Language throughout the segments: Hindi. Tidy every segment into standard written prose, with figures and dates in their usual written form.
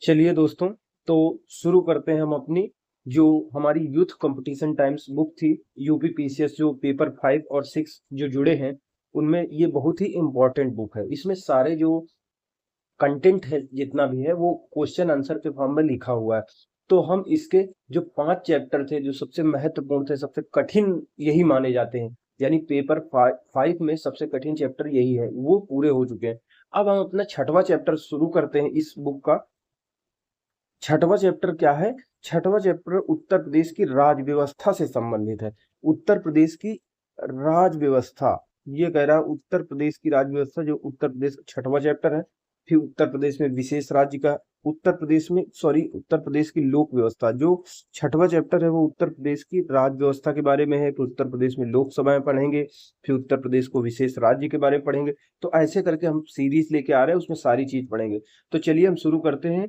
चलिए दोस्तों, तो शुरू करते हैं हम अपनी जो हमारी यूथ कंपटीशन टाइम्स बुक थी। यूपी पीसीएस जो पेपर 5 और 6 जो जुड़े हैं उनमें ये बहुत ही इम्पोर्टेंट बुक है। इसमें सारे जो कंटेंट है जितना भी है वो क्वेश्चन आंसर के फॉर्म में लिखा हुआ है। तो हम इसके जो 5 चैप्टर थे जो सबसे महत्वपूर्ण थे, सबसे कठिन यही माने जाते हैं, यानी पेपर 5 में सबसे कठिन चैप्टर यही है, वो पूरे हो चुके हैं। अब हम अपना 6वां चैप्टर शुरू करते हैं इस बुक का। 6वां चैप्टर क्या है? 6वां चैप्टर उत्तर प्रदेश की राज व्यवस्था से संबंधित है। उत्तर प्रदेश की राज व्यवस्था, ये कह रहा है उत्तर प्रदेश की राज व्यवस्था, जो उत्तर प्रदेश 6वां चैप्टर है। फिर उत्तर प्रदेश में विशेष राज्य का, उत्तर प्रदेश की लोक व्यवस्था, जो 6वां चैप्टर है वो उत्तर प्रदेश की राज व्यवस्था के बारे में है। फिर उत्तर प्रदेश में लोकसभाएं पढ़ेंगे, फिर उत्तर प्रदेश को विशेष राज्य के बारे में पढ़ेंगे। तो ऐसे करके हम सीरीज लेके आ रहे हैं, उसमें सारी चीज पढ़ेंगे। तो चलिए हम शुरू करते हैं।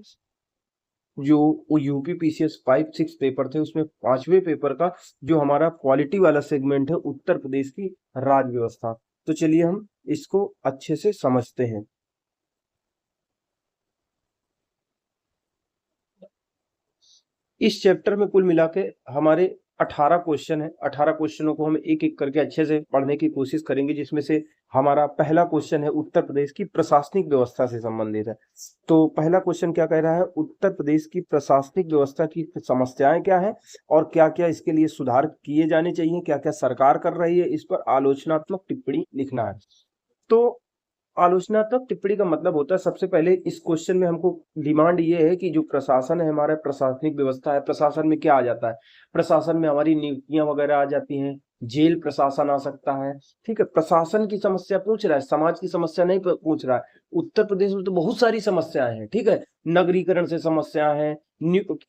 जो वो यूपी पीसीएस 5-6 पेपर थे उसमें 5वें पेपर का जो हमारा क्वालिटी वाला सेगमेंट है, उत्तर प्रदेश की राज व्यवस्था। तो चलिए हम इसको अच्छे से समझते हैं। इस चैप्टर में कुल मिला के हमारे 18 क्वेश्चन है। 18 क्वेश्चनों को हम एक एक करके अच्छे से पढ़ने की कोशिश करेंगे, जिसमें से हमारा पहला क्वेश्चन है उत्तर प्रदेश की प्रशासनिक व्यवस्था से संबंधित है। तो पहला क्वेश्चन क्या कह रहा है? उत्तर प्रदेश की प्रशासनिक व्यवस्था की समस्याएं क्या है और क्या क्या इसके लिए सुधार किए जाने चाहिए, क्या क्या सरकार कर रही है, इस पर आलोचनात्मक टिप्पणी लिखना है। तो आलोचनात्मक टिप्पणी का मतलब होता है, सबसे पहले इस क्वेश्चन में हमको डिमांड ये है कि जो प्रशासन है, हमारा प्रशासनिक व्यवस्था है, प्रशासन में क्या आ जाता है? प्रशासन में हमारी नियुक्तियां वगैरह आ जाती हैं, जेल प्रशासन आ सकता है। ठीक है, प्रशासन की समस्या पूछ रहा है, समाज की समस्या नहीं पूछ रहा है। उत्तर प्रदेश में तो बहुत सारी समस्याएं हैं, ठीक है, नगरीकरण से समस्या है,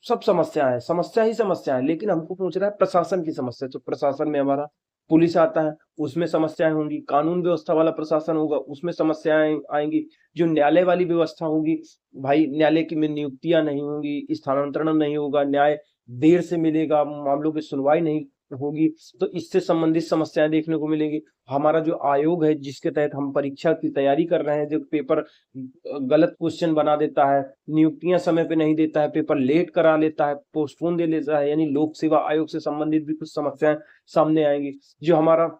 सब समस्या है, समस्या ही समस्या है, लेकिन हमको पूछ रहा है प्रशासन की समस्या। तो प्रशासन में हमारा पुलिस आता है, उसमें समस्याएं होंगी। कानून व्यवस्था वाला प्रशासन होगा, उसमें समस्याएं आएंगी। जो न्यायालय वाली व्यवस्था होगी, भाई न्यायालय की में नियुक्तियां नहीं होंगी, स्थानांतरण नहीं होगा, न्याय देर से मिलेगा, मामलों की सुनवाई नहीं होगी, तो इससे संबंधित समस्याएं देखने को मिलेंगी। हमारा जो आयोग है जिसके तहत हम परीक्षा की तैयारी कर रहे हैं, जो पेपर गलत क्वेश्चन बना देता है, नियुक्तियां समय पे नहीं देता है, पेपर लेट करा लेता है, पोस्टपोन दे लेता है, यानी लोक सेवा आयोग से संबंधित भी कुछ समस्याएं सामने आएंगी। जो हमारा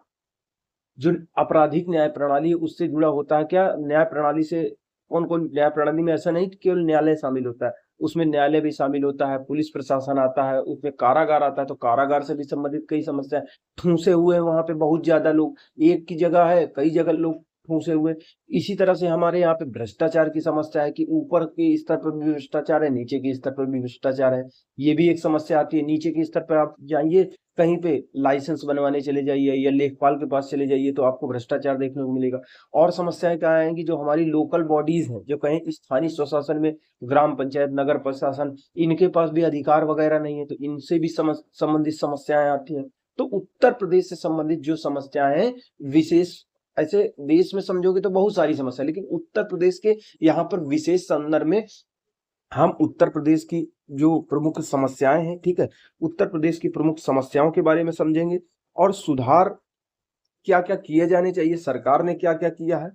जो आपराधिक न्याय प्रणाली है उससे जुड़ा होता है। क्या न्याय प्रणाली से कौन कौन, न्याय प्रणाली में ऐसा नहीं कि केवल न्यायालय शामिल होता है, उसमें न्यायालय भी शामिल होता है, पुलिस प्रशासन आता है, उसमें कारागार आता है, तो कारागार से भी संबंधित कई समस्या है। ठूंसे हुए हैं वहां पे बहुत ज्यादा लोग, एक की जगह है कई जगह लोग ठूंसे हुए। इसी तरह से हमारे यहाँ पे भ्रष्टाचार की समस्या है कि ऊपर के स्तर पर भी भ्रष्टाचार है, नीचे के स्तर पर भी भ्रष्टाचार है, ये भी एक समस्या आती है। नीचे के स्तर पर आप जाइए, कहीं पे लाइसेंस बनवाने चले जाइए या लेखपाल के पास चले जाइए तो आपको भ्रष्टाचार देखने को मिलेगा। और समस्याएं क्या आएंगी? जो हमारी लोकल बॉडीज हैं, जो कहीं स्थानीय स्वशासन में, ग्राम पंचायत, नगर प्रशासन, इनके पास भी अधिकार वगैरह नहीं है, तो इनसे भी संबंधित समस्याएं आती हैं। तो उत्तर प्रदेश से संबंधित जो समस्याएं हैं, विशेष, ऐसे देश में समझोगे तो बहुत सारी समस्या, लेकिन उत्तर प्रदेश के यहाँ पर विशेष संदर्भ में हम उत्तर प्रदेश की जो प्रमुख समस्याएं हैं, ठीक है, उत्तर प्रदेश की प्रमुख समस्याओं के बारे में समझेंगे और सुधार क्या क्या किए जाने चाहिए, सरकार ने क्या क्या किया है,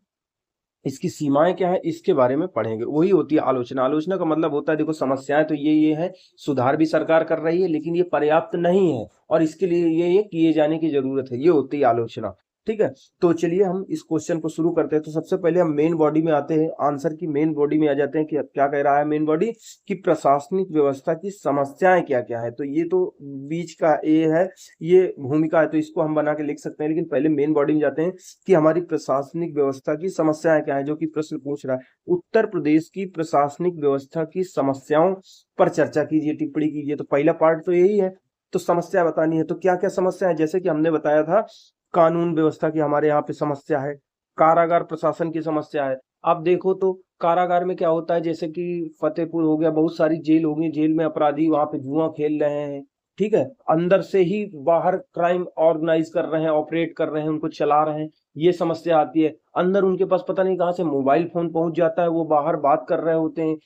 इसकी सीमाएं क्या है, इसके बारे में पढ़ेंगे। वही होती है आलोचना। आलोचना का मतलब होता है, देखो समस्याएं तो ये है, सुधार भी सरकार कर रही है, लेकिन ये पर्याप्त नहीं है और इसके लिए ये किए जाने की जरूरत है, ये होती है आलोचना। ठीक है, तो चलिए हम इस क्वेश्चन को शुरू करते हैं। तो सबसे पहले हम मेन बॉडी में आते हैं, आंसर की मेन बॉडी में आ जाते हैं कि क्या कह रहा है मेन बॉडी, कि प्रशासनिक व्यवस्था की समस्याएं क्या क्या है। तो ये तो बीच का ए है, ये भूमिका है, तो इसको हम बना के लिख सकते हैं, लेकिन पहले मेन बॉडी में जाते हैं कि हमारी प्रशासनिक व्यवस्था की समस्याएं क्या है, जो कि प्रश्न पूछ रहा है। उत्तर प्रदेश की प्रशासनिक व्यवस्था की समस्याओं पर चर्चा कीजिए, टिप्पणी कीजिए। तो पहला पार्ट तो यही है, तो समस्या बतानी है। तो क्या क्या समस्या है? जैसे कि हमने बताया था, कानून व्यवस्था की हमारे यहाँ पे समस्या है, कारागार प्रशासन की समस्या है। आप देखो तो कारागार में क्या होता है, जैसे कि फतेहपुर हो गया, बहुत सारी जेल होगी, जेल में अपराधी वहां पे जुआ खेल रहे हैं, ठीक है, अंदर से ही बाहर क्राइम ऑर्गेनाइज कर रहे हैं, ऑपरेट कर रहे हैं, उनको चला रहे हैं, ये समस्या आती है। अंदर उनके पास पता नहीं कहाँ से मोबाइल फोन पहुंच जाता है, वो बाहर बात कर रहे होते हैं,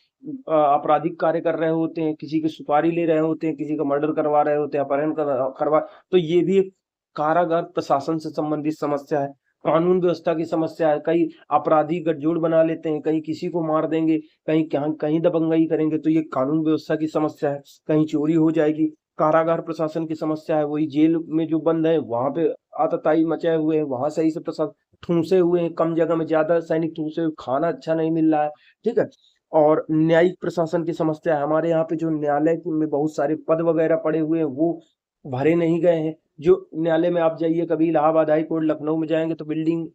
आपराधिक कार्य कर रहे होते हैं, किसी की सुपारी ले रहे होते हैं, किसी का मर्डर करवा रहे होते हैं, अपहरण करवा। तो ये भी एक कारागार प्रशासन से संबंधित समस्या है। कानून व्यवस्था की समस्या है, कहीं अपराधी गठजोड़ बना लेते हैं, कहीं किसी को मार देंगे, कहीं दबंगई करेंगे, तो ये कानून व्यवस्था की समस्या है। कहीं चोरी हो जाएगी, कारागार प्रशासन की समस्या है, वही जेल में जो बंद है वहां पे आतताई मचाए हुए हैं, वहां सही से प्रशासन ठूंसे हुए हैं, कम जगह में ज्यादा सैनिक ठूंसे हुए, खाना अच्छा नहीं मिल रहा है, ठीक है। और न्यायिक प्रशासन की समस्या है, हमारे यहाँ पे जो न्यायालय में बहुत सारे पद वगैरह पड़े हुए हैं वो भरे नहीं गए हैं। जो न्यायालय में आप जाइए, कभी इलाहाबाद हाई कोर्ट लखनऊ में जाएंगे तो बिल्डिंग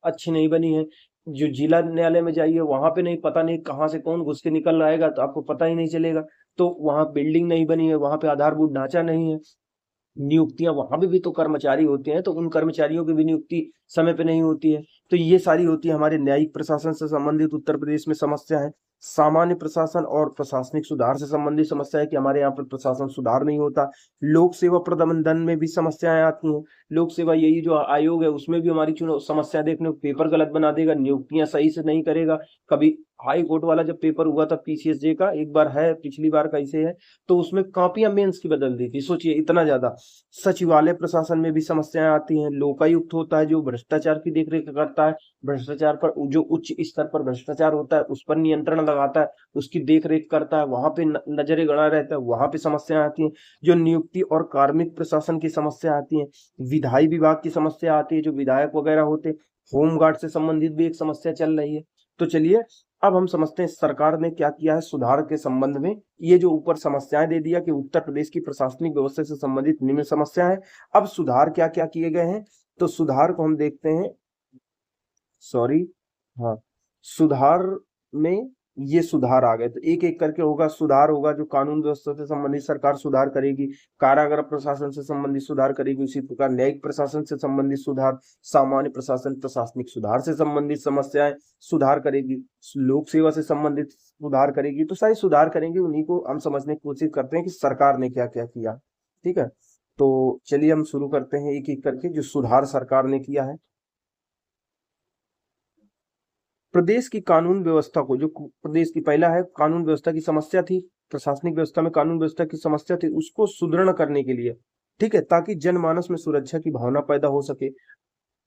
अच्छी नहीं बनी है। जो जिला न्यायालय में जाइए वहां पे नहीं, पता नहीं कहाँ से कौन घुस के निकल आएगा तो आपको पता ही नहीं चलेगा। तो वहां बिल्डिंग नहीं बनी है, वहां पे आधारभूत ढांचा नहीं है। नियुक्तियां वहां पे भी तो कर्मचारी होते हैं, तो उन कर्मचारियों की भी नियुक्ति समय पे नहीं होती है। तो ये सारी होती है हमारे न्यायिक प्रशासन से संबंधित उत्तर प्रदेश में समस्या है। सामान्य प्रशासन और प्रशासनिक सुधार से संबंधित समस्या है कि हमारे यहाँ पर प्रशासन सुधार नहीं होता। लोक सेवा प्रबंधन में भी समस्याएं आती हैं। लोक सेवा यही जो आयोग है उसमें भी हमारी चुनाव समस्या देखने को, पेपर गलत बना देगा, नियुक्तियां सही से नहीं करेगा। कभी हाई कोर्ट वाला जब पेपर हुआ था पीसीएसजे का, एक बार है, पिछली बार कैसे है, तो उसमें कॉपियां मेंस की बदल दी थी, सोचिए इतना ज्यादा। सचिवालय प्रशासन में भी समस्याएं आती हैं। लोकायुक्त होता है जो भ्रष्टाचार की देखरेख करता है, भ्रष्टाचार पर जो उच्च स्तर पर भ्रष्टाचार होता है उस पर नियंत्रण लगाता है, उसकी देखरेख करता है, वहां पे नजरे गड़ा रहता है, वहां पे समस्याएं आती हैं। जो नियुक्ति और कार्मिक प्रशासन की समस्या आती है, विधायी विभाग की समस्या आती है, जो विधायक वगैरह होते हैं, होमगार्ड से संबंधित भी एक समस्या चल रही है। तो चलिए अब हम समझते हैं सरकार ने क्या किया है सुधार के संबंध में। ये जो ऊपर समस्याएं दे दिया कि उत्तर प्रदेश की प्रशासनिक व्यवस्था से संबंधित निम्न समस्या है, अब सुधार क्या क्या किए गए हैं, तो सुधार को हम देखते हैं। सॉरी, हाँ, सुधार में ये सुधार आ गए, तो एक एक करके होगा। सुधार होगा जो कानून व्यवस्था से संबंधित सरकार सुधार करेगी, कारागार प्रशासन से संबंधित सुधार करेगी, उसी प्रकार न्यायिक प्रशासन से संबंधित सुधार, सामान्य प्रशासन प्रशासनिक सुधार से संबंधित समस्याएं सुधार करेगी, लोक सेवा से संबंधित सुधार करेगी। तो सारे सुधार करेंगे, उन्हीं को हम समझने की कोशिश करते हैं कि सरकार ने क्या क्या किया। ठीक है, तो चलिए हम शुरू करते हैं एक एक करके जो सुधार सरकार ने किया है। प्रदेश की कानून व्यवस्था को, जो प्रदेश की पहला है कानून व्यवस्था की समस्या थी, प्रशासनिक व्यवस्था में कानून व्यवस्था की समस्या थी, उसको सुदृढ़ करने के लिए, ठीक है, ताकि जनमानस में सुरक्षा की भावना पैदा हो सके।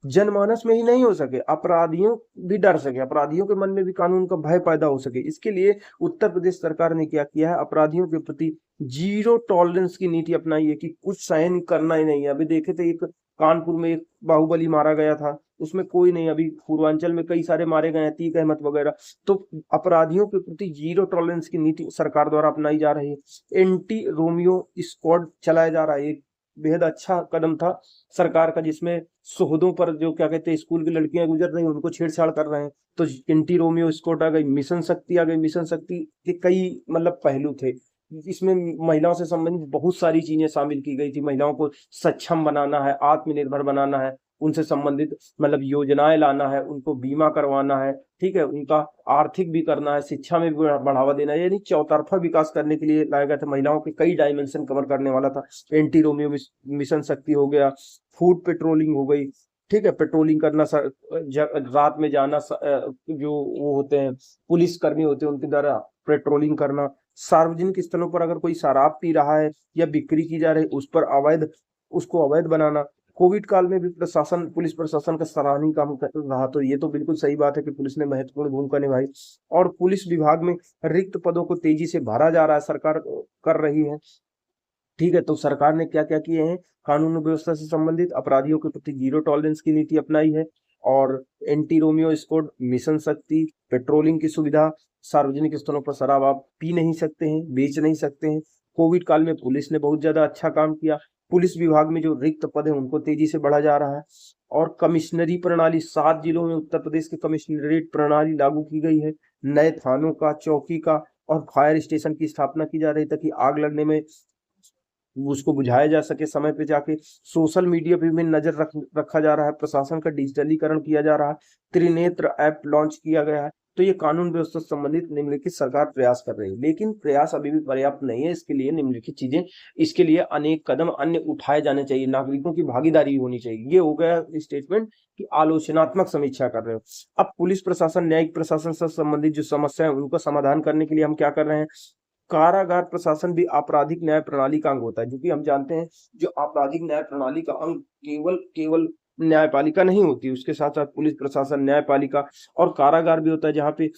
जनमानस में ही नहीं हो सके, अपराधियों भी डर सके, अपराधियों के मन में भी कानून का भय पैदा हो सके, इसके लिए उत्तर प्रदेश सरकार ने क्या किया है, अपराधियों के प्रति जीरो टॉलरेंस की नीति अपनाई है कि कुछ सहन करना ही नहीं है। अभी देखे थे एक कानपुर में एक बाहुबली मारा गया था, उसमें कोई नहीं, अभी पूर्वांचल में कई सारे मारे गए हैं, तीक अहमद वगैरह। तो अपराधियों के प्रति जीरो टॉलरेंस की नीति सरकार द्वारा अपनाई जा रही है। एंटी रोमियो स्क्वाड चलाया जा रहा है, एक बेहद अच्छा कदम था सरकार का, जिसमें सुहदों पर जो क्या कहते हैं स्कूल की लड़कियां गुजर रही हैं उनको छेड़छाड़ कर रहे हैं। तो एंटी रोमियो स्क्वाड आ गई, मिशन शक्ति आ गई। मिशन शक्ति के कई मतलब पहलू थे, इसमें महिलाओं से संबंधित बहुत सारी चीजें शामिल की गई थी। महिलाओं को सक्षम बनाना है, आत्मनिर्भर बनाना है, उनसे संबंधित मतलब योजनाएं लाना है, उनको बीमा करवाना है, ठीक है, उनका आर्थिक भी करना है, शिक्षा में भी बढ़ावा देना है, यानी चौतरफा विकास करने के लिए लाया गया था। महिलाओं के कई डायमेंशन कवर करने वाला था। एंटी रोमियो मिशन शक्ति हो गया, फूड पेट्रोलिंग हो गई, ठीक है, पेट्रोलिंग करना, रात में जाना, जो वो होते हैं पुलिस कर्मी होते हैं उनके द्वारा पेट्रोलिंग करना, सार्वजनिक स्थलों पर अगर कोई शराब पी रहा है या बिक्री की जा रही है उस पर उसको अवैध बनाना। कोविड काल में भी प्रशासन, पुलिस प्रशासन का सराहनीय काम कर रहा, तो ये तो बिल्कुल सही बात है कि पुलिस ने महत्वपूर्ण भूमिका निभाई। और पुलिस विभाग में रिक्त पदों को तेजी से भरा जा रहा है, सरकार कर रही है, ठीक है। तो सरकार ने क्या क्या किए हैं, कानून व्यवस्था से संबंधित अपराधियों के प्रति जीरो टॉलरेंस की नीति अपनाई है, और एंटी रोमियो स्क्वाड, मिशन शक्ति, पेट्रोलिंग की सुविधा, सार्वजनिक स्थलों पर शराब आप पी नहीं सकते हैं, बेच नहीं सकते हैं। कोविड काल में पुलिस ने बहुत ज्यादा अच्छा काम किया। पुलिस विभाग में जो रिक्त पद है उनको तेजी से बढ़ा जा रहा है। और कमिश्नरी प्रणाली, 7 जिलों में उत्तर प्रदेश की कमिश्नरेट प्रणाली लागू की गई है। नए थानों का, चौकी का और फायर स्टेशन की स्थापना की जा रही है ताकि आग लगने में उसको बुझाया जा सके समय पे जाके। सोशल मीडिया पे भी नजर रखा जा रहा है, प्रशासन का डिजिटलीकरण किया जा रहा है, त्रिनेत्र ऐप लॉन्च किया गया है। तो ये कानून व्यवस्था से संबंधित निम्नलिखित सरकार प्रयास कर रही है, लेकिन प्रयास अभी भी पर्याप्त नहीं है। इसके लिए निम्नलिखित चीजें, इसके लिए अनेक कदम अन्य उठाए जाने चाहिए, नागरिकों की भागीदारी होनी चाहिए। ये हो गया स्टेटमेंट की आलोचनात्मक समीक्षा कर रहे हो। अब पुलिस प्रशासन, न्यायिक प्रशासन से संबंधित जो समस्या है उनका समाधान करने के लिए हम क्या कर रहे हैं, कारागार प्रशासन भी आपराधिक न्याय प्रणाली का अंग होता है, क्योंकि हम जानते हैं जो आपराधिक न्याय प्रणाली का अंग केवल न्यायपालिका नहीं होती, उसके साथ साथ पुलिस प्रशासन, न्यायपालिका और कारागार भी होता है, जहाँ पे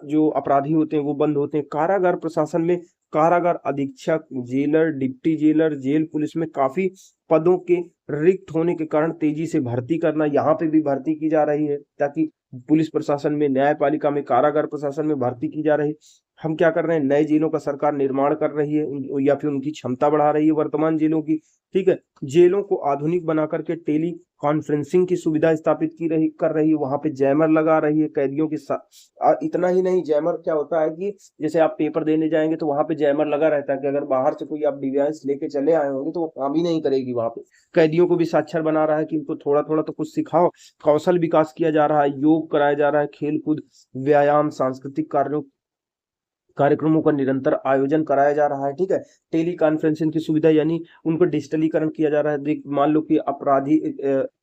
जो अपराधी होते हैं वो बंद होते हैं। कारागार प्रशासन में कारागार अधीक्षक, jailer, deputy jailer, jail police में काफी पदों के रिक्त होने के कारण तेजी से भर्ती करना, यहाँ पे भी भर्ती की जा रही है, ताकि पुलिस प्रशासन में, न्यायपालिका में, कारागार प्रशासन में भर्ती की जा रही है। हम क्या कर रहे हैं, नए जेलों का सरकार निर्माण कर रही है, या फिर उनकी क्षमता बढ़ा रही है वर्तमान जेलों की। ठीक है, जेलों को आधुनिक बना करके टेली कॉन्फ्रेंसिंग की सुविधा स्थापित कर रही है, वहां पे जैमर लगा रही है कैदियों के साथ। इतना ही नहीं, जैमर क्या होता है कि जैसे आप पेपर देने जाएंगे तो वहां पे जैमर लगा रहता है कि अगर बाहर से कोई आप डिवाइस लेके चले आए होंगे तो वो काम ही नहीं करेगी वहां पे। कैदियों को भी साक्षर बना रहा है कि इनको थोड़ा थोड़ा तो कुछ सिखाओ। कौशल विकास किया जा रहा है, योग कराया जा रहा है, खेल कूद, व्यायाम, सांस्कृतिक कार्यक्रमों का निरंतर आयोजन कराया जा रहा है। ठीक है, टेली कॉन्फ्रेंसिंग की सुविधा, यानी उनको डिजिटलीकरण किया जा रहा है। मान लो कि अपराधी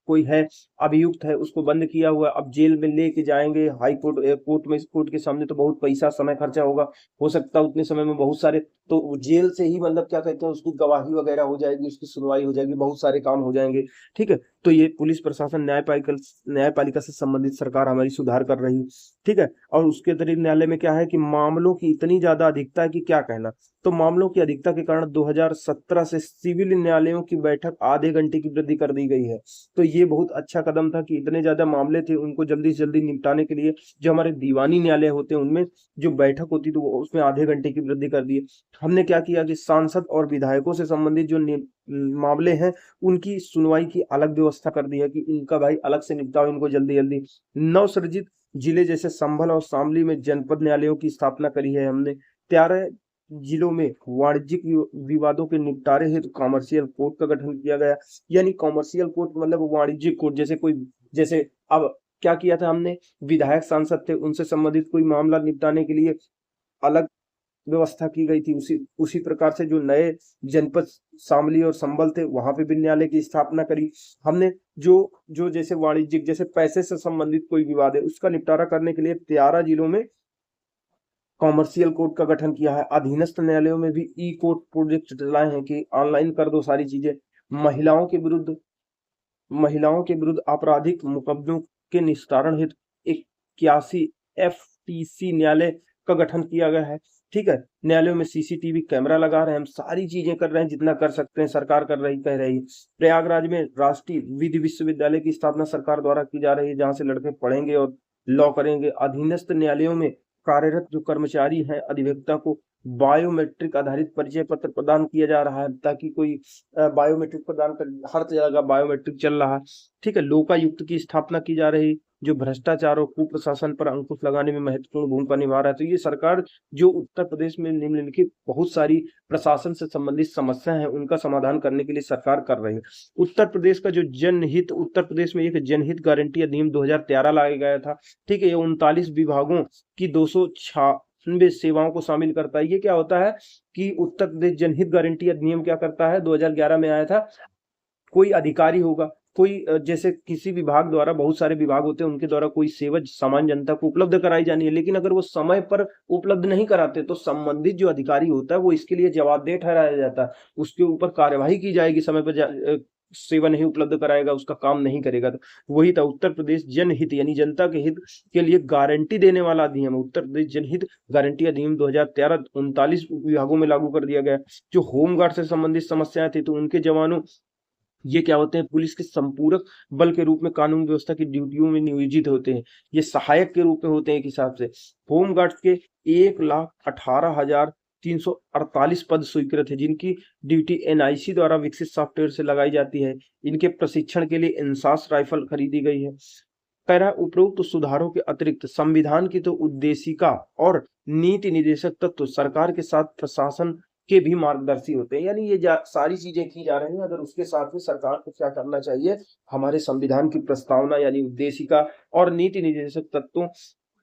कोई है, अभियुक्त है, उसको बंद किया हुआ, अब जेल में लेके जाएंगे, हाई कोर्ट, कोर्ट में, कोर्ट के सामने, तो बहुत पैसा समय खर्चा होगा, हो सकता है उतने समय में बहुत सारे, तो जेल से ही मतलब क्या कहते हैं, उसकी गवाही वगैरह हो जाएगी, उसकी सुनवाई हो जाएगी, बहुत सारे काम हो जाएंगे। ठीक है, तो ये पुलिस प्रशासन, न्यायपालिका से संबंधित सरकार हमारी सुधार कर रही है। ठीक है, और उसके अतिरिक्त न्यायालय में क्या है कि मामलों की इतनी ज्यादा अधिकता है कि क्या कहना। तो मामलों की अधिकता के कारण 2017 से सिविल न्यायालयों की बैठक आधे घंटे की वृद्धि कर दी गई है। तो ये बहुत अच्छा कदम था कि इतने ज्यादा मामले थे, उनको जल्दी से जल्दी निपटाने के लिए जो हमारे दीवानी न्यायालय होते हैं उनमें जो बैठक होती थी वो उसमें आधे घंटे की वृद्धि कर दी। हमने क्या किया कि सांसद और विधायकों से संबंधित जो मामले हैं उनकी सुनवाई की अलग व्यवस्था कर दी है कि इनका भाई अलग से निपटाओ, इनको जल्दी जल्दी। नवसृजित जिले जैसे संभल और शामली में जनपद न्यायालयों की स्थापना करी है हमने। 13 जिलों में वाणिज्यिक विवादों के निपटारे हेतु कॉमर्शियल कोर्ट का गठन किया गया। यानी कॉमर्शियल कोर्ट मतलब वाणिज्यिक कोर्ट, जैसे अब क्या किया था हमने, विधायक सांसद थे, उनसे संबंधित कोई मामला निपटाने के लिए अलग व्यवस्था की गई थी। उसी प्रकार से जो नए जनपद शामली और संभल थे वहां पे भी न्यायालय की स्थापना करी हमने। जो जो जैसे वाणिज्यिक, जैसे पैसे से संबंधित कोई विवाद है उसका निपटारा करने के लिए 13 जिलों में कॉमर्शियल कोर्ट का गठन किया है। अधीनस्थ न्यायालयों में भी ई कोर्ट प्रोजेक्ट चलाए हैं कि ऑनलाइन कर दो सारी चीजें। महिलाओं के विरुद्ध आपराधिक मुकदमों के निस्तारण हेतु 81 FTC न्यायालय का गठन किया गया है। ठीक है, न्यायालयों में CCTV कैमरा लगा रहे हैं, हम सारी चीजें कर रहे हैं, जितना कर सकते हैं सरकार कह रही है। प्रयागराज में राष्ट्रीय विधि विश्वविद्यालय की स्थापना सरकार द्वारा की जा रही है, जहां से लड़के पढ़ेंगे और लॉ करेंगे। अधीनस्थ न्यायालयों में कार्यरत जो कर्मचारी हैं, अधिवक्ता को बायोमेट्रिक आधारित परिचय पत्र प्रदान किया जा रहा है, ताकि कोई बायोमेट्रिक प्रदान कर, हर जगह बायोमेट्रिक चल रहा है। ठीक है, लोकायुक्त की स्थापना की जा रही, जो भ्रष्टाचार और कुप्रशासन पर अंकुश लगाने में महत्वपूर्ण भूमिका निभा रहा है। तो ये सरकार जो उत्तर प्रदेश में निम्नलिखित बहुत सारी प्रशासन से संबंधित समस्याएं हैं उनका समाधान करने के लिए सरकार कर रही है। उत्तर प्रदेश का जो जनहित, उत्तर प्रदेश में एक जनहित गारंटी अधिनियम 2013 लाया गया था। ठीक है, ये 39 विभागों की 296 सेवाओं को शामिल करता है। ये क्या होता है कि उत्तर प्रदेश जनहित गारंटी अधिनियम क्या करता है, 2011 में आया था। कोई अधिकारी होगा, कोई जैसे किसी विभाग द्वारा, बहुत सारे विभाग होते हैं, उनके द्वारा कोई सेवा सामान्य जनता को उपलब्ध कराई जानी है, लेकिन अगर वो समय पर उपलब्ध नहीं कराते तो संबंधित जो अधिकारी होता है वो इसके लिए जवाबदेह ठहराया जाता है, उसके ऊपर कार्यवाही की जाएगी। समय पर सेवा नहीं उपलब्ध कराएगा, उसका काम नहीं करेगा। तो वही था उत्तर प्रदेश जनहित, यानी जनता के हित के लिए गारंटी देने वाला अधिनियम, उत्तर प्रदेश जनहित गारंटी अधिनियम 2013 39 विभागों में लागू कर दिया गया। जो होमगार्ड से संबंधित समस्याएं थी, तो उनके जवानों, ये क्या होते हैं, पुलिस के संपूरक बल के रूप में कानून व्यवस्था की ड्यूटियों में नियोजित होते हैं। ये सहायक के रूप में होते हैं एक हिसाब से। होमगार्ड के 1,18,348 पद स्वीकृत है, जिनकी ड्यूटी NIC द्वारा विकसित सॉफ्टवेयर से लगाई जाती है। इनके प्रशिक्षण के लिए इंसास राइफल खरीदी गई है। पैरा उपरोक्त सुधारों के अतिरिक्त संविधान की तो उद्देशिका और नीति निदेशक तत्व सरकार के साथ प्रशासन के भी मार्गदर्शी होते हैं। यानी ये सारी चीजें की जा रही हैं। अगर उसके साथ में सरकार को क्या करना चाहिए, हमारे संविधान की प्रस्तावना यानी उद्देशिका और नीति निदेशक तत्वों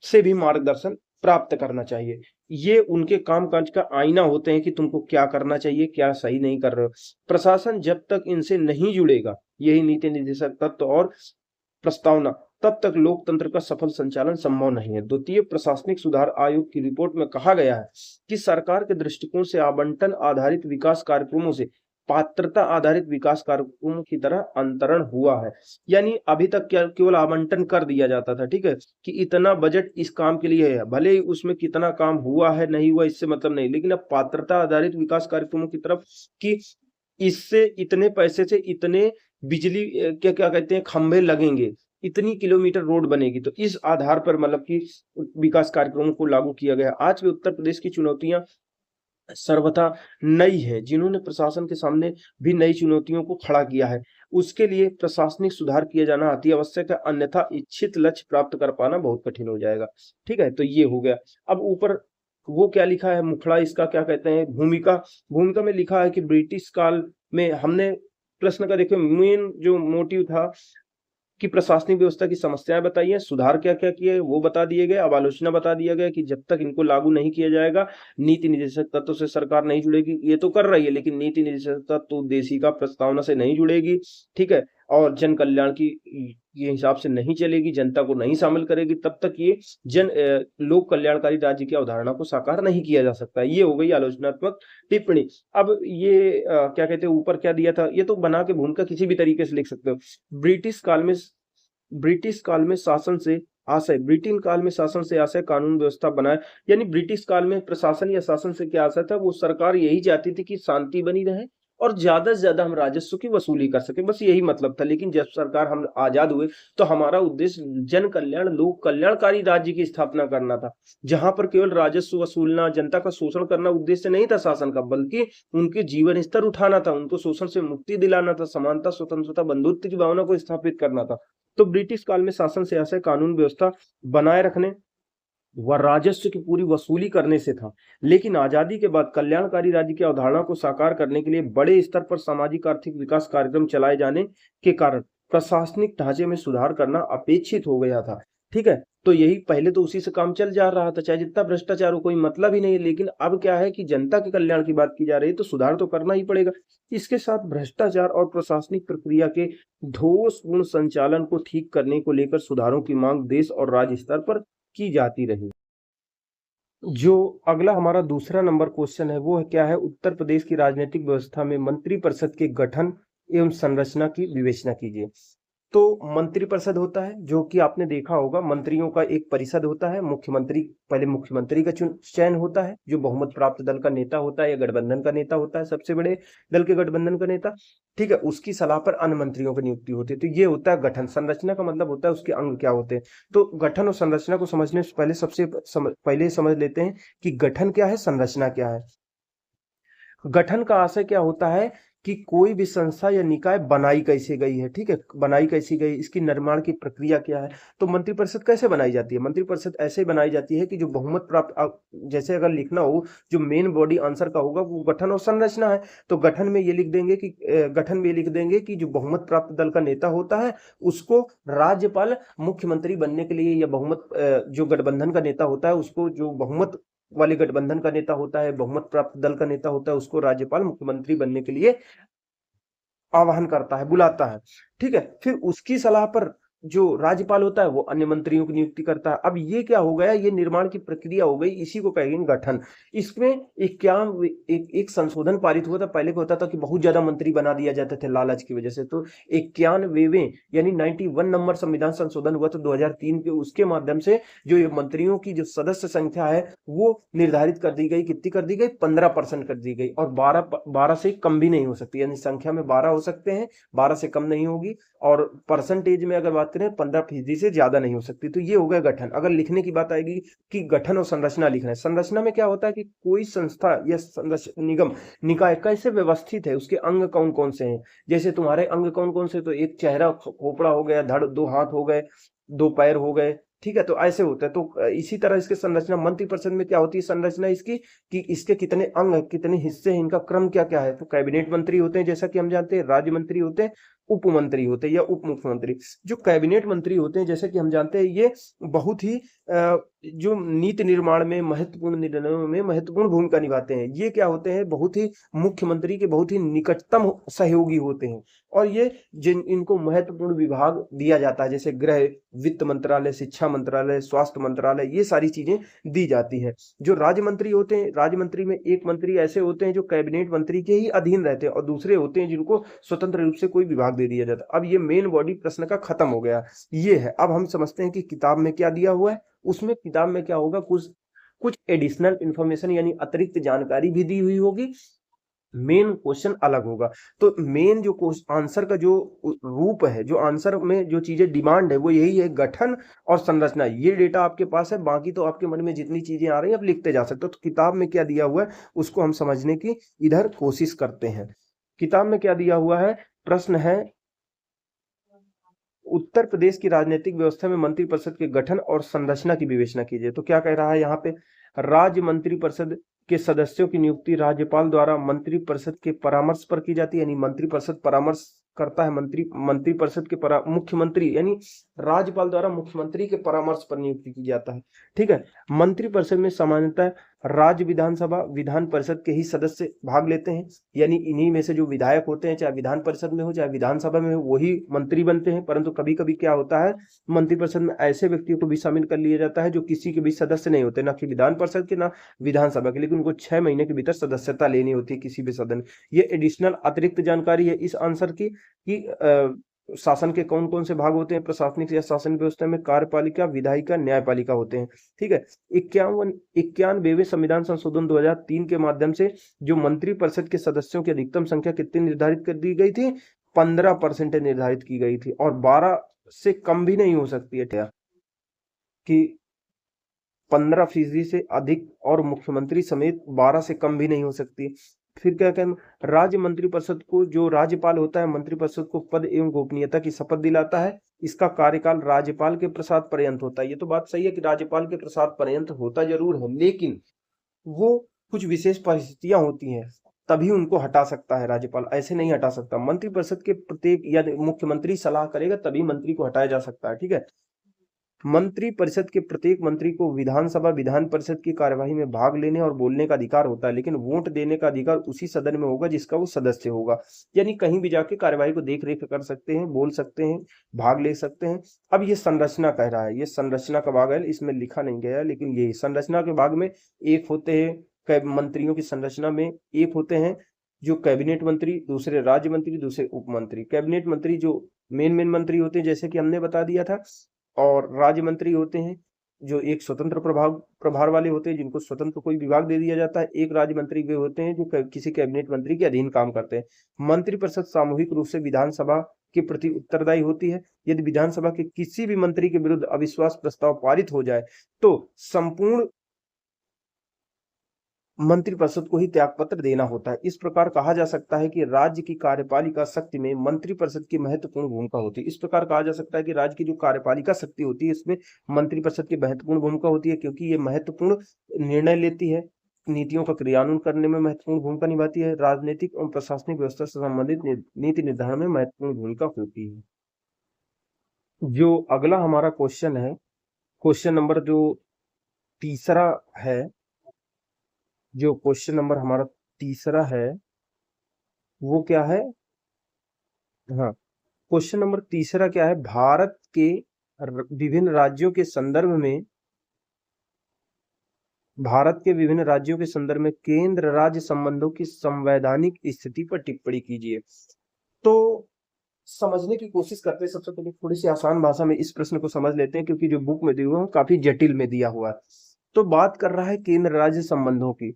से भी मार्गदर्शन प्राप्त करना चाहिए। ये उनके कामकाज का आईना होते हैं कि तुमको क्या करना चाहिए, क्या सही नहीं कर रहे हो। प्रशासन जब तक इनसे नहीं जुड़ेगा, यही नीति निदेशक तत्व और प्रस्तावना, तब तक लोकतंत्र का सफल संचालन संभव नहीं है। द्वितीय प्रशासनिक सुधार आयोग की रिपोर्ट में कहा गया है कि सरकार के दृष्टिकोण से आवंटन आधारित विकास कार्यक्रमों से पात्रता आधारित विकास कार्यक्रमों की तरह अंतरण हुआ है। यानी अभी तक क्या केवल आवंटन कर दिया जाता था, ठीक है, कि इतना बजट इस काम के लिए है, भले ही उसमें कितना काम हुआ है नहीं हुआ इससे मतलब नहीं, लेकिन अब पात्रता आधारित विकास कार्यक्रमों की तरफ कि इससे इतने पैसे से इतने बिजली क्या क्या कहते हैं खंभे लगेंगे, इतनी किलोमीटर रोड बनेगी, तो इस आधार पर मतलब कि विकास कार्यक्रमों को लागू किया गया। आज भी उत्तर प्रदेश की चुनौतियां सर्वथा नई है, जिन्होंने प्रशासन के सामने भी नई चुनौतियों को खड़ा किया है। उसके लिए प्रशासनिक सुधार किया जाना अति आवश्यक है, अन्यथा इच्छित लक्ष्य प्राप्त कर पाना बहुत कठिन हो जाएगा। ठीक है, तो ये हो गया। अब ऊपर वो क्या लिखा है मुखड़ा, इसका क्या कहते हैं, भूमिका। भूमिका में लिखा है कि ब्रिटिश काल में हमने प्रश्न का देखो मेन जो मोटिव था कि प्रशासनिक व्यवस्था की समस्याएं बताई हैं, सुधार क्या क्या किए वो बता दिए गए। अब आलोचना बता दिया गया कि जब तक इनको लागू नहीं किया जाएगा नीति निर्देशक तत्व से सरकार नहीं जुड़ेगी। ये तो कर रही है लेकिन नीति निर्देशक तत्व उद्देशिका प्रस्तावना से नहीं जुड़ेगी, ठीक है, और जन कल्याण की ये हिसाब से नहीं चलेगी, जनता को नहीं शामिल करेगी, तब तक ये लोक कल्याणकारी राज्य की अवधारणा को साकार नहीं किया जा सकता। ये हो गई आलोचनात्मक टिप्पणी। अब ये क्या कहते हैं ऊपर क्या दिया था, ये तो बना के भूमिका किसी भी तरीके से लिख सकते हो। ब्रिटिश काल में शासन से आशय कानून व्यवस्था बनाए। यानी ब्रिटिश काल में प्रशासन या शासन से क्या आशय था, वो सरकार यही चाहती थी कि शांति बनी रहे और ज्यादा से ज्यादा हम राजस्व की वसूली कर सके, बस यही मतलब था। लेकिन जब सरकार हम आजाद हुए तो हमारा उद्देश्य जन कल्याण लोक कल्याणकारी राज्य की स्थापना करना था, जहां पर केवल राजस्व वसूलना जनता का शोषण करना उद्देश्य नहीं था शासन का, बल्कि उनके जीवन स्तर उठाना था, उनको शोषण से मुक्ति दिलाना था, समानता स्वतंत्रता बंधुत्व की भावना को स्थापित करना था। तो ब्रिटिश काल में शासन से आशय कानून व्यवस्था बनाए रखने व राजस्व की पूरी वसूली करने से था। लेकिन आजादी के बाद कल्याणकारी राज्य की अवधारणा को साकार करने के लिए बड़े स्तर पर सामाजिक आर्थिक विकास कार्यक्रम चलाए जाने के कारण प्रशासनिक ढांचे में सुधार करना अपेक्षित हो गया था। ठीक है, तो यही पहले तो उसी से काम चल जा रहा था, चाहे जितना भ्रष्टाचार हो कोई मतलब ही नहीं। लेकिन अब क्या है कि जनता के कल्याण की बात की जा रही है तो सुधार तो करना ही पड़ेगा। इसके साथ भ्रष्टाचार और प्रशासनिक प्रक्रिया के दोषपूर्ण संचालन को ठीक करने को लेकर सुधारों की मांग देश और राज्य स्तर पर की जाती रही। जो अगला हमारा दूसरा नंबर क्वेश्चन है वो है क्या है, उत्तर प्रदेश की राजनीतिक व्यवस्था में मंत्रिपरिषद के गठन एवं संरचना की विवेचना कीजिए। तो मंत्रिपरिषद होता है जो कि आपने देखा होगा, मंत्रियों का एक परिषद होता है। मुख्यमंत्री, पहले मुख्यमंत्री का चयन होता है जो बहुमत प्राप्त दल का नेता होता है या गठबंधन का नेता होता है, सबसे बड़े दल के गठबंधन का नेता, ठीक है, उसकी सलाह पर अन्य मंत्रियों की नियुक्ति होती है। तो ये होता है गठन। संरचना का मतलब होता है उसके अंग क्या होते हैं। तो गठन और संरचना को समझने से पहले पहले समझ लेते हैं कि गठन क्या है, संरचना क्या है। गठन का आशय क्या होता है कि कोई भी संस्था या निकाय बनाई कैसे गई है, ठीक है, बनाई कैसी गई, इसकी निर्माण की प्रक्रिया क्या है। तो मंत्रिपरिषद कैसे बनाई जाती है, मंत्रिपरिषद ऐसे बनाई जाती है कि जो बहुमत प्राप्त, जैसे अगर लिखना हो जो मेन बॉडी आंसर का होगा वो गठन और संरचना है। तो गठन में ये लिख देंगे कि जो बहुमत प्राप्त दल का नेता होता है उसको राज्यपाल मुख्यमंत्री बनने के लिए, या बहुमत जो गठबंधन का नेता होता है उसको, जो बहुमत वाले गठबंधन का नेता होता है, बहुमत प्राप्त दल का नेता होता है, उसको राज्यपाल मुख्यमंत्री बनने के लिए आह्वान करता है, बुलाता है। ठीक है, फिर उसकी सलाह पर जो राज्यपाल होता है वो अन्य मंत्रियों की नियुक्ति करता है। अब ये क्या हो गया, ये निर्माण की प्रक्रिया हो गई, इसी को कहेंगे गठन। इसमें एक संशोधन पारित हुआ था। पहले को होता था कि बहुत ज्यादा मंत्री बना दिया जाते थे लालच की वजह से, तो 91वें यानी 91 नंबर संविधान संशोधन हुआ था 2003 के, उसके माध्यम से जो ये मंत्रियों की जो सदस्य संख्या है वो निर्धारित कर दी गई। कितनी कर दी गई, 15% कर दी गई, और 12 से कम भी नहीं हो सकती, यानी संख्या में 12 हो सकते हैं, 12 से कम नहीं होगी, और परसेंटेज में अगर बात करें 15% से ज्यादा नहीं हो सकती। तो ये हो गया गठन। अगर लिखने की बात आएगी कि गठन और संरचना लिखना है, संरचना में क्या होता है कि कोई संस्था या निगम निकाय कैसे व्यवस्थित है, उसके अंग कौन कौन से हैं। जैसे तुम्हारे अंग कौन कौन से, तो एक चेहरा खोपड़ा हो गया, धड़, 2 हाथ हो गए, 2 पैर हो गए, ठीक है, तो ऐसे होता है। तो इसी तरह इसके संरचना मंत्रिपरिषद में क्या होती है, संरचना इसकी कि इसके कितने अंग, कितने हिस्से हैं, इनका क्रम क्या क्या है। तो कैबिनेट मंत्री होते हैं जैसा कि हम जानते हैं, राज्य मंत्री होते हैं, उप मंत्री होते हैं या उप मुख्यमंत्री। जो कैबिनेट मंत्री होते हैं, जैसे कि हम जानते हैं, ये बहुत ही जो नीति निर्माण में, महत्वपूर्ण निर्णयों में महत्वपूर्ण भूमिका निभाते हैं। ये क्या होते हैं, बहुत ही मुख्यमंत्री के बहुत ही निकटतम सहयोगी होते हैं। और ये इनको महत्वपूर्ण विभाग दिया जाता है, जैसे गृह, वित्त मंत्रालय, शिक्षा मंत्रालय, स्वास्थ्य मंत्रालय, ये सारी चीजें दी जाती है। जो राज्य मंत्री होते हैं, राज्य मंत्री में एक मंत्री ऐसे होते हैं जो कैबिनेट मंत्री के ही अधीन रहते हैं, और दूसरे होते हैं जिनको स्वतंत्र रूप से कोई विभाग दे दिया जाता है। अब ये मेन बॉडी प्रश्न का खत्म हो गया, ये है। अब हम समझते हैं कि किताब में क्या दिया हुआ है। उसमें किताब में क्या होगा, कुछ कुछ एडिशनल इंफॉर्मेशन यानी अतिरिक्त जानकारी भी दी हुई होगी, मेन क्वेश्चन अलग होगा। तो मेन जो आंसर का जो रूप है, जो आंसर में जो चीजें डिमांड है, वो यही है, गठन और संरचना। ये डेटा आपके पास है, बाकी तो आपके मन में जितनी चीजें आ रही है आप लिखते जा सकते हो। तो किताब में क्या दिया हुआ है उसको हम समझने की इधर कोशिश करते हैं। किताब में क्या दिया हुआ है, प्रश्न है, उत्तर प्रदेश की राजनीतिक व्यवस्था में मंत्रिपरिषद के गठन और संरचना की विवेचना कीजिए। तो क्या कह रहा है यहाँ पे, राज्य मंत्रिपरिषद के सदस्यों की नियुक्ति राज्यपाल द्वारा मंत्रिपरिषद के परामर्श पर की जाती है, यानी मंत्रिपरिषद परामर्श करता है, मंत्रिपरिषद के मुख्यमंत्री यानी राज्यपाल द्वारा मुख्यमंत्री के परामर्श पर नियुक्ति की जाता है। ठीक है। मंत्रिपरिषद में सामान्यतः राज्य विधानसभा, विधान परिषद के ही सदस्य भाग लेते हैं, यानी इन्हीं में से जो विधायक होते हैं, चाहे विधान परिषद में हो चाहे विधानसभा में हो, वही मंत्री बनते हैं। परंतु कभी कभी क्या होता है, मंत्रिपरिषद में ऐसे व्यक्तियों को भी शामिल कर लिया जाता है जो किसी के भी सदस्य नहीं होते, ना कि विधान परिषद के ना विधानसभा के, लेकिन उनको 6 महीने के भीतर सदस्यता लेनी होती है किसी भी सदन। ये एडिशनल अतिरिक्त जानकारी है इस आंसर की कि शासन के कौन कौन से भाग होते हैं प्रशासनिक या शासन व्यवस्था में, कार्यपालिका, विधायिका, न्यायपालिका होते हैं। ठीक है। 91वें संविधान संशोधन 2003 के माध्यम से जो मंत्रिपरिषद के सदस्यों की अधिकतम संख्या कितनी निर्धारित कर दी गई थी, 15% निर्धारित की गई थी, और 12 से कम भी नहीं हो सकती है, कि 15% से अधिक और मुख्यमंत्री समेत 12 से कम भी नहीं हो सकती। फिर क्या कहते हैं, राज्य मंत्रिपरिषद को जो राज्यपाल होता है, मंत्रिपरिषद को पद एवं गोपनीयता की शपथ दिलाता है। इसका कार्यकाल राज्यपाल के प्रसाद पर्यंत होता है। ये तो बात सही है कि राज्यपाल के प्रसाद पर्यंत होता जरूर है, लेकिन वो कुछ विशेष परिस्थितियां होती हैं, तभी उनको हटा सकता है राज्यपाल, ऐसे नहीं हटा सकता। मंत्रिपरिषद के प्रत्येक या मुख्यमंत्री सलाह करेगा तभी मंत्री को हटाया जा सकता है। ठीक है। मंत्री परिषद के प्रत्येक मंत्री को विधानसभा, विधान परिषद की कार्यवाही में भाग लेने और बोलने का अधिकार होता है, लेकिन वोट देने का अधिकार उसी सदन में होगा जिसका वो सदस्य होगा। यानी कहीं भी जाके कार्यवाही को देख रेख कर सकते हैं, बोल सकते हैं, भाग ले सकते हैं। अब ये संरचना कह रहा है, ये संरचना का भाग है, इसमें लिखा नहीं गया, लेकिन ये संरचना के भाग में एक होते हैं मंत्रियों की संरचना में, एक होते हैं जो कैबिनेट मंत्री, दूसरे राज्य मंत्री, दूसरे उप मंत्री। कैबिनेट मंत्री जो मेन मंत्री होते हैं, जैसे कि हमने बता दिया था, और राज्य मंत्री होते हैं जो एक स्वतंत्र प्रभार वाले होते हैं, जिनको स्वतंत्र कोई विभाग दे दिया जाता है। एक राज्य मंत्री वे होते हैं जो किसी कैबिनेट मंत्री के अधीन काम करते हैं। मंत्रिपरिषद सामूहिक रूप से विधानसभा के प्रति उत्तरदायी होती है। यदि विधानसभा के किसी भी मंत्री के विरुद्ध अविश्वास प्रस्ताव पारित हो जाए तो संपूर्ण मंत्रिपरिषद को ही त्यागपत्र देना होता है। इस प्रकार कहा जा सकता है कि राज्य की कार्यपालिका शक्ति में मंत्रिपरिषद की महत्वपूर्ण भूमिका होती है। इस प्रकार कहा जा सकता है कि राज्य की जो कार्यपालिका शक्ति होती है, इसमें मंत्रिपरिषद की महत्वपूर्ण भूमिका होती है, क्योंकि ये महत्वपूर्ण निर्णय लेती है, नीतियों का क्रियान्वयन करने में महत्वपूर्ण भूमिका निभाती है, राजनीतिक और प्रशासनिक व्यवस्था से संबंधित नीति निर्धारण में महत्वपूर्ण भूमिका होती है। जो अगला हमारा क्वेश्चन है, क्वेश्चन नंबर जो तीसरा है, जो क्वेश्चन नंबर हमारा तीसरा है वो क्या है, हाँ, क्वेश्चन नंबर तीसरा क्या है, भारत के विभिन्न राज्यों के संदर्भ में, भारत के विभिन्न राज्यों के संदर्भ में केंद्र राज्य संबंधों की संवैधानिक स्थिति पर टिप्पणी कीजिए। तो समझने की कोशिश करते हैं। सबसे पहले थोड़ी सी आसान भाषा में इस प्रश्न को समझ लेते हैं, क्योंकि जो बुक में दिया हुआ है काफी जटिल में दिया हुआ है। तो बात कर रहा है केंद्र राज्य संबंधों की।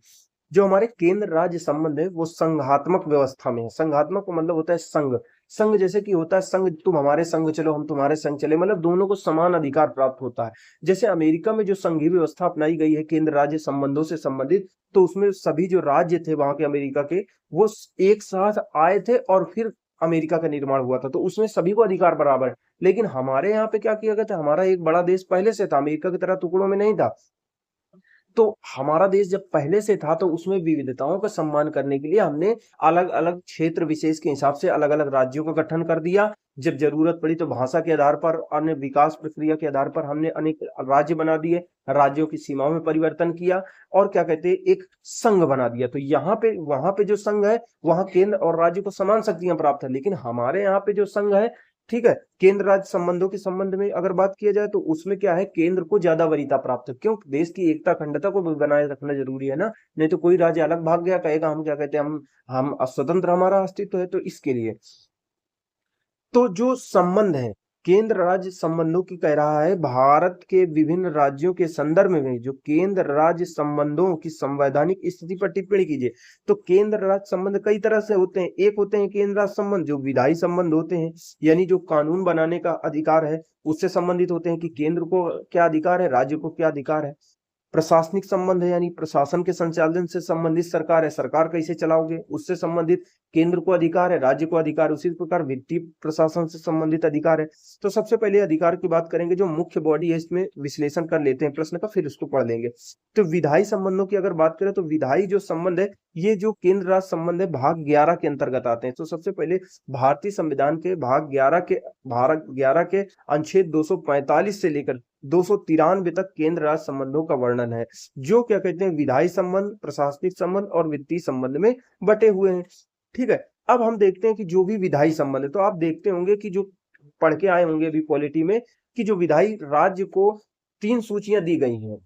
जो हमारे केंद्र राज्य संबंध है वो संघात्मक व्यवस्था में है। संघात्मक का मतलब होता है संघ, संघ जैसे कि होता है संघ, तुम हमारे संघ चलो, हम तुम्हारे संघ चले, मतलब दोनों को समान अधिकार प्राप्त होता है। जैसे अमेरिका में जो संघीय व्यवस्था अपनाई गई है केंद्र राज्य संबंधों से संबंधित, तो उसमें सभी जो राज्य थे वहां के अमेरिका के, वो एक साथ आए थे और फिर अमेरिका का निर्माण हुआ था, तो उसमें सभी को अधिकार बराबर है। लेकिन हमारे यहाँ पे क्या किया गया था, हमारा एक बड़ा देश पहले से था, अमेरिका की तरह टुकड़ों में नहीं था। तो हमारा देश जब पहले से था तो उसमें विविधताओं का सम्मान करने के लिए हमने अलग अलग क्षेत्र विशेष के हिसाब से अलग अलग राज्यों का गठन कर दिया। जब जरूरत पड़ी तो भाषा के आधार पर, अन्य विकास प्रक्रिया के आधार पर हमने अनेक राज्य बना दिए, राज्यों की सीमाओं में परिवर्तन किया और क्या कहते हैं, एक संघ बना दिया। तो यहाँ पे वहां पे जो संघ है वहां केंद्र और राज्य को समान शक्तियां प्राप्त है, लेकिन हमारे यहाँ पे जो संघ है, ठीक है, केंद्र राज्य संबंधों के संबंध में अगर बात किया जाए तो उसमें क्या है, केंद्र को ज्यादा वरीयता प्राप्त है। क्यों? देश की एकता अखंडता को भी बनाए रखना जरूरी है ना, नहीं तो कोई राज्य अलग भाग गया कहेगा हम क्या कहते हैं, हम स्वतंत्र, हमारा अस्तित्व है, तो इसके लिए तो जो संबंध है केंद्र राज्य संबंधों की कह रहा है, भारत के विभिन्न राज्यों के संदर्भ में जो केंद्र राज्य संबंधों की संवैधानिक स्थिति पर टिप्पणी कीजिए। तो केंद्र राज्य संबंध कई तरह से होते हैं। एक होते हैं केंद्र राज्य संबंध जो विधायी संबंध होते हैं, यानी जो कानून बनाने का अधिकार है उससे संबंधित होते हैं कि केंद्र को क्या अधिकार है, राज्य को क्या अधिकार है। प्रशासनिक संबंध है, यानी प्रशासन के संचालन से संबंधित सरकार है, सरकार कैसे चलाओगे उससे संबंधित केंद्र को अधिकार है, राज्य को अधिकार। उसी प्रकार वित्तीय प्रशासन से संबंधित अधिकार है। तो सबसे पहले अधिकार की बात करेंगे, जो मुख्य बॉडी है इसमें विश्लेषण कर लेते हैं प्रश्न का, फिर उसको पढ़ लेंगे। तो विधायी संबंधों की अगर बात करें तो विधायी जो संबंध है ये जो केंद्र राज्य संबंध है भाग 11 के अंतर्गत आते हैं। तो सबसे पहले भारतीय संविधान के भाग 11 के अनुच्छेद 245 से लेकर 293 तक केंद्र राज्य संबंधों का वर्णन है, जो क्या कहते हैं, विधायी संबंध, प्रशासनिक संबंध और वित्तीय संबंध में बटे हुए हैं। ठीक है, अब हम देखते हैं कि जो भी विधायी संबंध है, तो आप देखते होंगे कि जो पढ़ के आए होंगे अभी पॉलिटी में कि जो विधायी राज्य को 3 सूचियां दी गई हैं।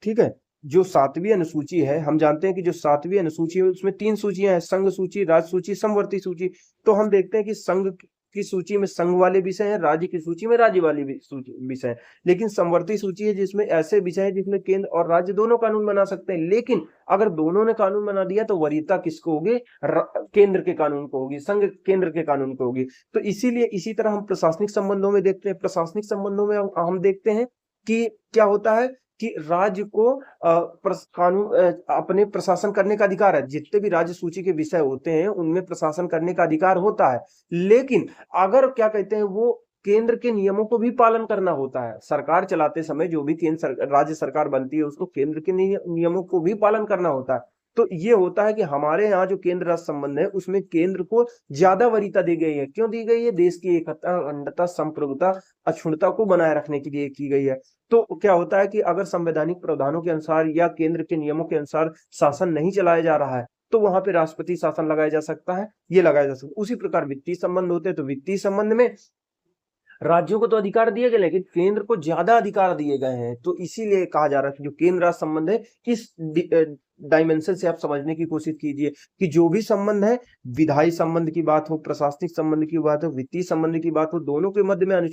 ठीक है, जो 7वीं अनुसूची है, हम जानते हैं कि जो 7वीं अनुसूची है उसमें 3 सूचियां हैं, संघ सूची, राज्य सूची, समवर्ती सूची। तो हम देखते हैं कि संघ की सूची में संघ वाले विषय हैं, राज्य की सूची में राज्य वाले विषय हैं, लेकिन समवर्ती सूची है जिसमें ऐसे विषय है जिसमें केंद्र और राज्य दोनों कानून बना सकते हैं। लेकिन अगर दोनों ने कानून बना दिया तो वरीयता किसको होगी, केंद्र के कानून को होगी, संघ केंद्र के कानून को होगी। तो इसीलिए इसी तरह हम प्रशासनिक संबंधों में देखते हैं, प्रशासनिक संबंधों में हम देखते हैं कि क्या होता है कि राज्य को कानून अपने प्रशासन करने का अधिकार है। जितने भी राज्य सूची के विषय होते हैं उनमें प्रशासन करने का अधिकार होता है, लेकिन अगर क्या कहते हैं, वो केंद्र के नियमों को भी पालन करना होता है। सरकार चलाते समय जो भी राज्य सरकार बनती है उसको केंद्र के नियमों को भी पालन करना होता है। तो ये होता है कि हमारे यहाँ जो केंद्र राज्य संबंध है उसमें केंद्र को ज्यादा वरीयता दी गई है। क्यों दी गई है? देश की एकता, अखंडता, संप्रभुता, अक्षुण्णता को बनाए रखने के लिए की गई है। तो क्या होता है कि अगर संवैधानिक प्रावधानों के अनुसार या केंद्र के नियमों के अनुसार शासन नहीं चलाया जा रहा है तो वहां पे राष्ट्रपति शासन लगाया जा सकता है, ये लगाया जा सकता है। उसी प्रकार वित्तीय संबंध होते हैं, तो वित्तीय संबंध में राज्यों को तो अधिकार दिए गए लेकिन केंद्र को ज्यादा अधिकार दिए गए हैं। तो इसीलिए कहा जा रहा है कि जो केंद्र राज्य संबंध है इस डायमेंशन से आप समझने की कोशिश कीजिए कि जो भी संबंध है, विधायी संबंध की बात हो, प्रशासनिक संबंध की बात हो, वित्तीय संबंध की बात हो, दोनों के मध्य में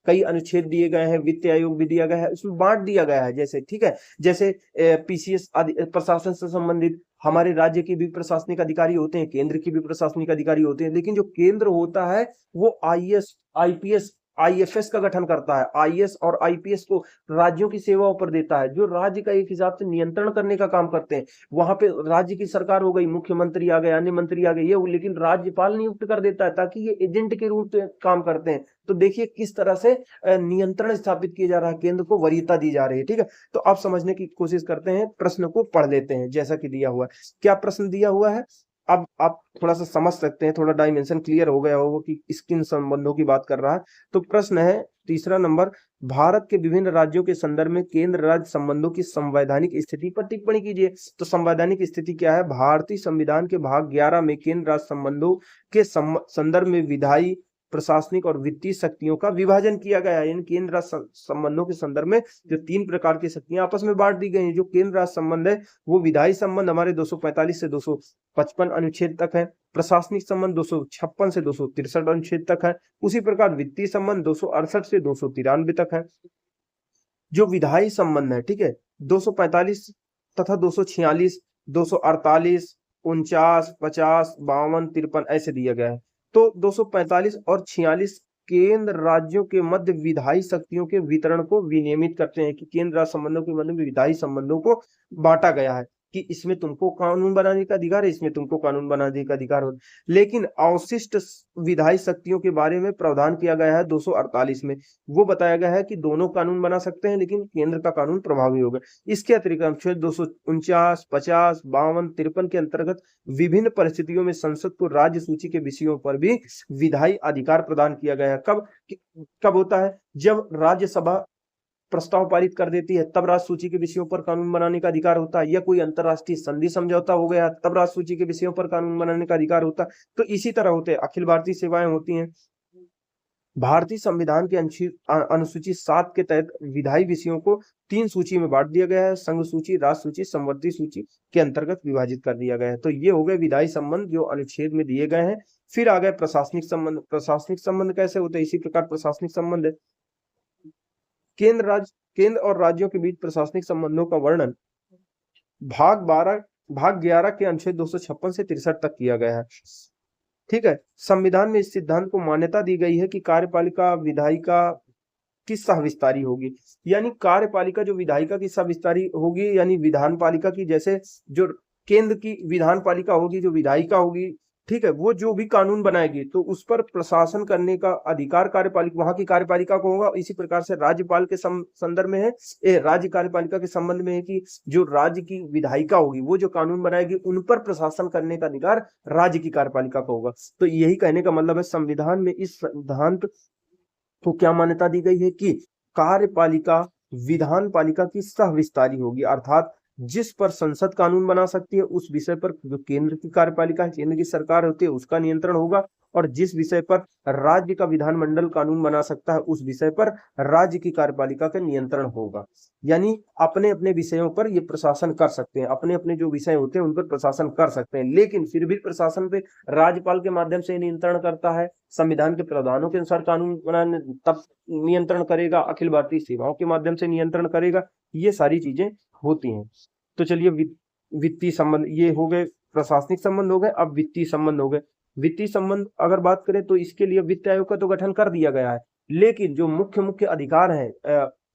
कई अनुच्छेद दिए गए हैं, वित्त आयोग भी दिया गया है, उसमें बांट दिया गया है। जैसे ठीक है, जैसे पीसीएस प्रशासन से संबंधित हमारे राज्य के भी प्रशासनिक अधिकारी होते हैं, केंद्र के भी प्रशासनिक अधिकारी होते हैं, लेकिन जो केंद्र होता है वो आईएएस, आईपीएस, आईएफएस का गठन करता है। आईएएस और आईपीएस को राज्यों की सेवाओं पर देता है, जो राज्य का एक हिसाब से नियंत्रण करने का काम करते हैं। वहां पे राज्य की सरकार हो गई, मुख्यमंत्री आ गए, अन्य मंत्री आ गए, ये लेकिन राज्यपाल नियुक्त कर देता है ताकि ये एजेंट के रूप में काम करते हैं। तो देखिए किस तरह से नियंत्रण स्थापित किया जा रहा है, केंद्र को वरीयता दी जा रही है। ठीक है, तो आप समझने की कोशिश करते हैं, प्रश्न को पढ़ लेते हैं जैसा कि दिया हुआ है। क्या प्रश्न दिया हुआ है अब आप थोड़ा सा समझ सकते हैं, थोड़ा डायमेंशन क्लियर हो गया होगा कि किन संबंधों की बात कर रहा है। तो प्रश्न है तीसरा नंबर, भारत के विभिन्न राज्यों के संदर्भ में केंद्र राज्य संबंधों की संवैधानिक स्थिति पर टिप्पणी कीजिए। तो संवैधानिक स्थिति क्या है? भारतीय संविधान के भाग 11 में केंद्र राज्य संबंधों के संदर्भ में विधायी, प्रशासनिक और वित्तीय शक्तियों का विभाजन किया गया है। इन केंद्र राज्य संबंधों के संदर्भ में जो 3 प्रकार की शक्तियां आपस में बांट दी गई हैं। जो केंद्र राज्य संबंध है वो विधायी संबंध हमारे 245 से 255 अनुच्छेद तक है, प्रशासनिक संबंध 256 से 263 अनुच्छेद तक है, उसी प्रकार वित्तीय संबंध 268 से 293 तक है। जो विधायी संबंध है, ठीक है, 245 तथा 246, 248, 49, 50, 52, 53 ऐसे दिया गया है। तो 245 और 46 केंद्र राज्यों के मध्य विधायी शक्तियों के वितरण को विनियमित करते हैं कि केंद्र राज्य संबंधों के मध्य में विधायी संबंधों को बांटा गया है। कि इसमें तुमको कानून बनाने का अधिकार है, इसमें तुमको कानून बनाने का अधिकार हो। लेकिन अवशिष्ट विधायी शक्तियों के बारे में प्रावधान किया गया है 248 में। वो बताया गया है कि दोनों कानून बना सकते हैं, लेकिन केंद्र का कानून प्रभावी होगा। इसके अतिरिक्त अनुच्छेद 249, 50, 52, 53 के अंतर्गत विभिन्न परिस्थितियों में संसद को राज्य सूची के विषयों पर भी विधायी अधिकार प्रदान किया गया है। कब होता है? जब राज्यसभा प्रस्ताव पारित कर देती है, तब राज्य सूची के विषयों पर कानून बनाने का अधिकार होता है, या कोई अंतरराष्ट्रीय संधि समझौता हो गया तब राज्य सूची के विषयों पर कानून बनाने का अधिकार होता है। तो इसी तरह होते हैं, अखिल भारतीय सेवाएं होती हैं। भारतीय संविधान के अनुसूची 7 के तहत विधायी विषयों को 3 सूची में बांट दिया गया है। संघ सूची, राज्य सूची, समवर्ती सूची के अंतर्गत विभाजित कर दिया गया है। तो ये हो गए विधायी संबंध जो अनुच्छेद में दिए गए हैं। फिर आ गए प्रशासनिक संबंध। प्रशासनिक संबंध कैसे होते हैं? इसी प्रकार प्रशासनिक संबंध है। केंद्र और राज्यों के बीच प्रशासनिक संबंधों का वर्णन भाग 11 के अनुच्छेद 256 से 63 तक किया गया है। ठीक है। संविधान में इस सिद्धांत को मान्यता दी गई है कि कार्यपालिका विधायिका की सहविस्तारी होगी। यानी कार्यपालिका जो विधायिका की सहविस्तारी होगी, यानी विधान पालिका की, जैसे जो केंद्र की विधान पालिका होगी, जो विधायिका होगी, ठीक है, वो जो भी कानून बनाएगी तो उस पर प्रशासन करने का अधिकार कार्यपालिका, वहां की कार्यपालिका को होगा। इसी प्रकार से राज्यपाल के संदर्भ में है, राज्य कार्यपालिका के संबंध में है कि जो राज्य की विधायिका होगी वो जो कानून बनाएगी उन पर प्रशासन करने का अधिकार राज्य की कार्यपालिका को होगा। तो यही कहने का मतलब है संविधान में इस सिद्धांत को क्या मान्यता दी गई है कि कार्यपालिका विधान पालिका की सहविस्तारी होगी, अर्थात जिस पर संसद कानून बना सकती है उस विषय पर जो केंद्र की कार्यपालिका है, केंद्र की सरकार होती है, उसका नियंत्रण होगा, और जिस विषय पर राज्य का विधानमंडल कानून बना सकता है उस विषय पर राज्य की कार्यपालिका का नियंत्रण होगा। यानी अपने अपने विषयों पर ये प्रशासन कर सकते हैं, अपने अपने जो विषय होते हैं उन पर प्रशासन कर सकते हैं, लेकिन फिर भी प्रशासन पे राज्यपाल के माध्यम से नियंत्रण करता है। संविधान के प्रावधानों के अनुसार कानून बनाने तब नियंत्रण करेगा, अखिल भारतीय सेवाओं के माध्यम से नियंत्रण करेगा। ये सारी चीजें होती हैं। तो चलिए वित्तीय संबंध ये हो गए, प्रशासनिक संबंध हो गए, अब वित्तीय संबंध हो गए। वित्तीय संबंध अगर बात करें तो इसके लिए वित्त आयोग का तो गठन कर दिया गया है, लेकिन जो मुख्य अधिकार है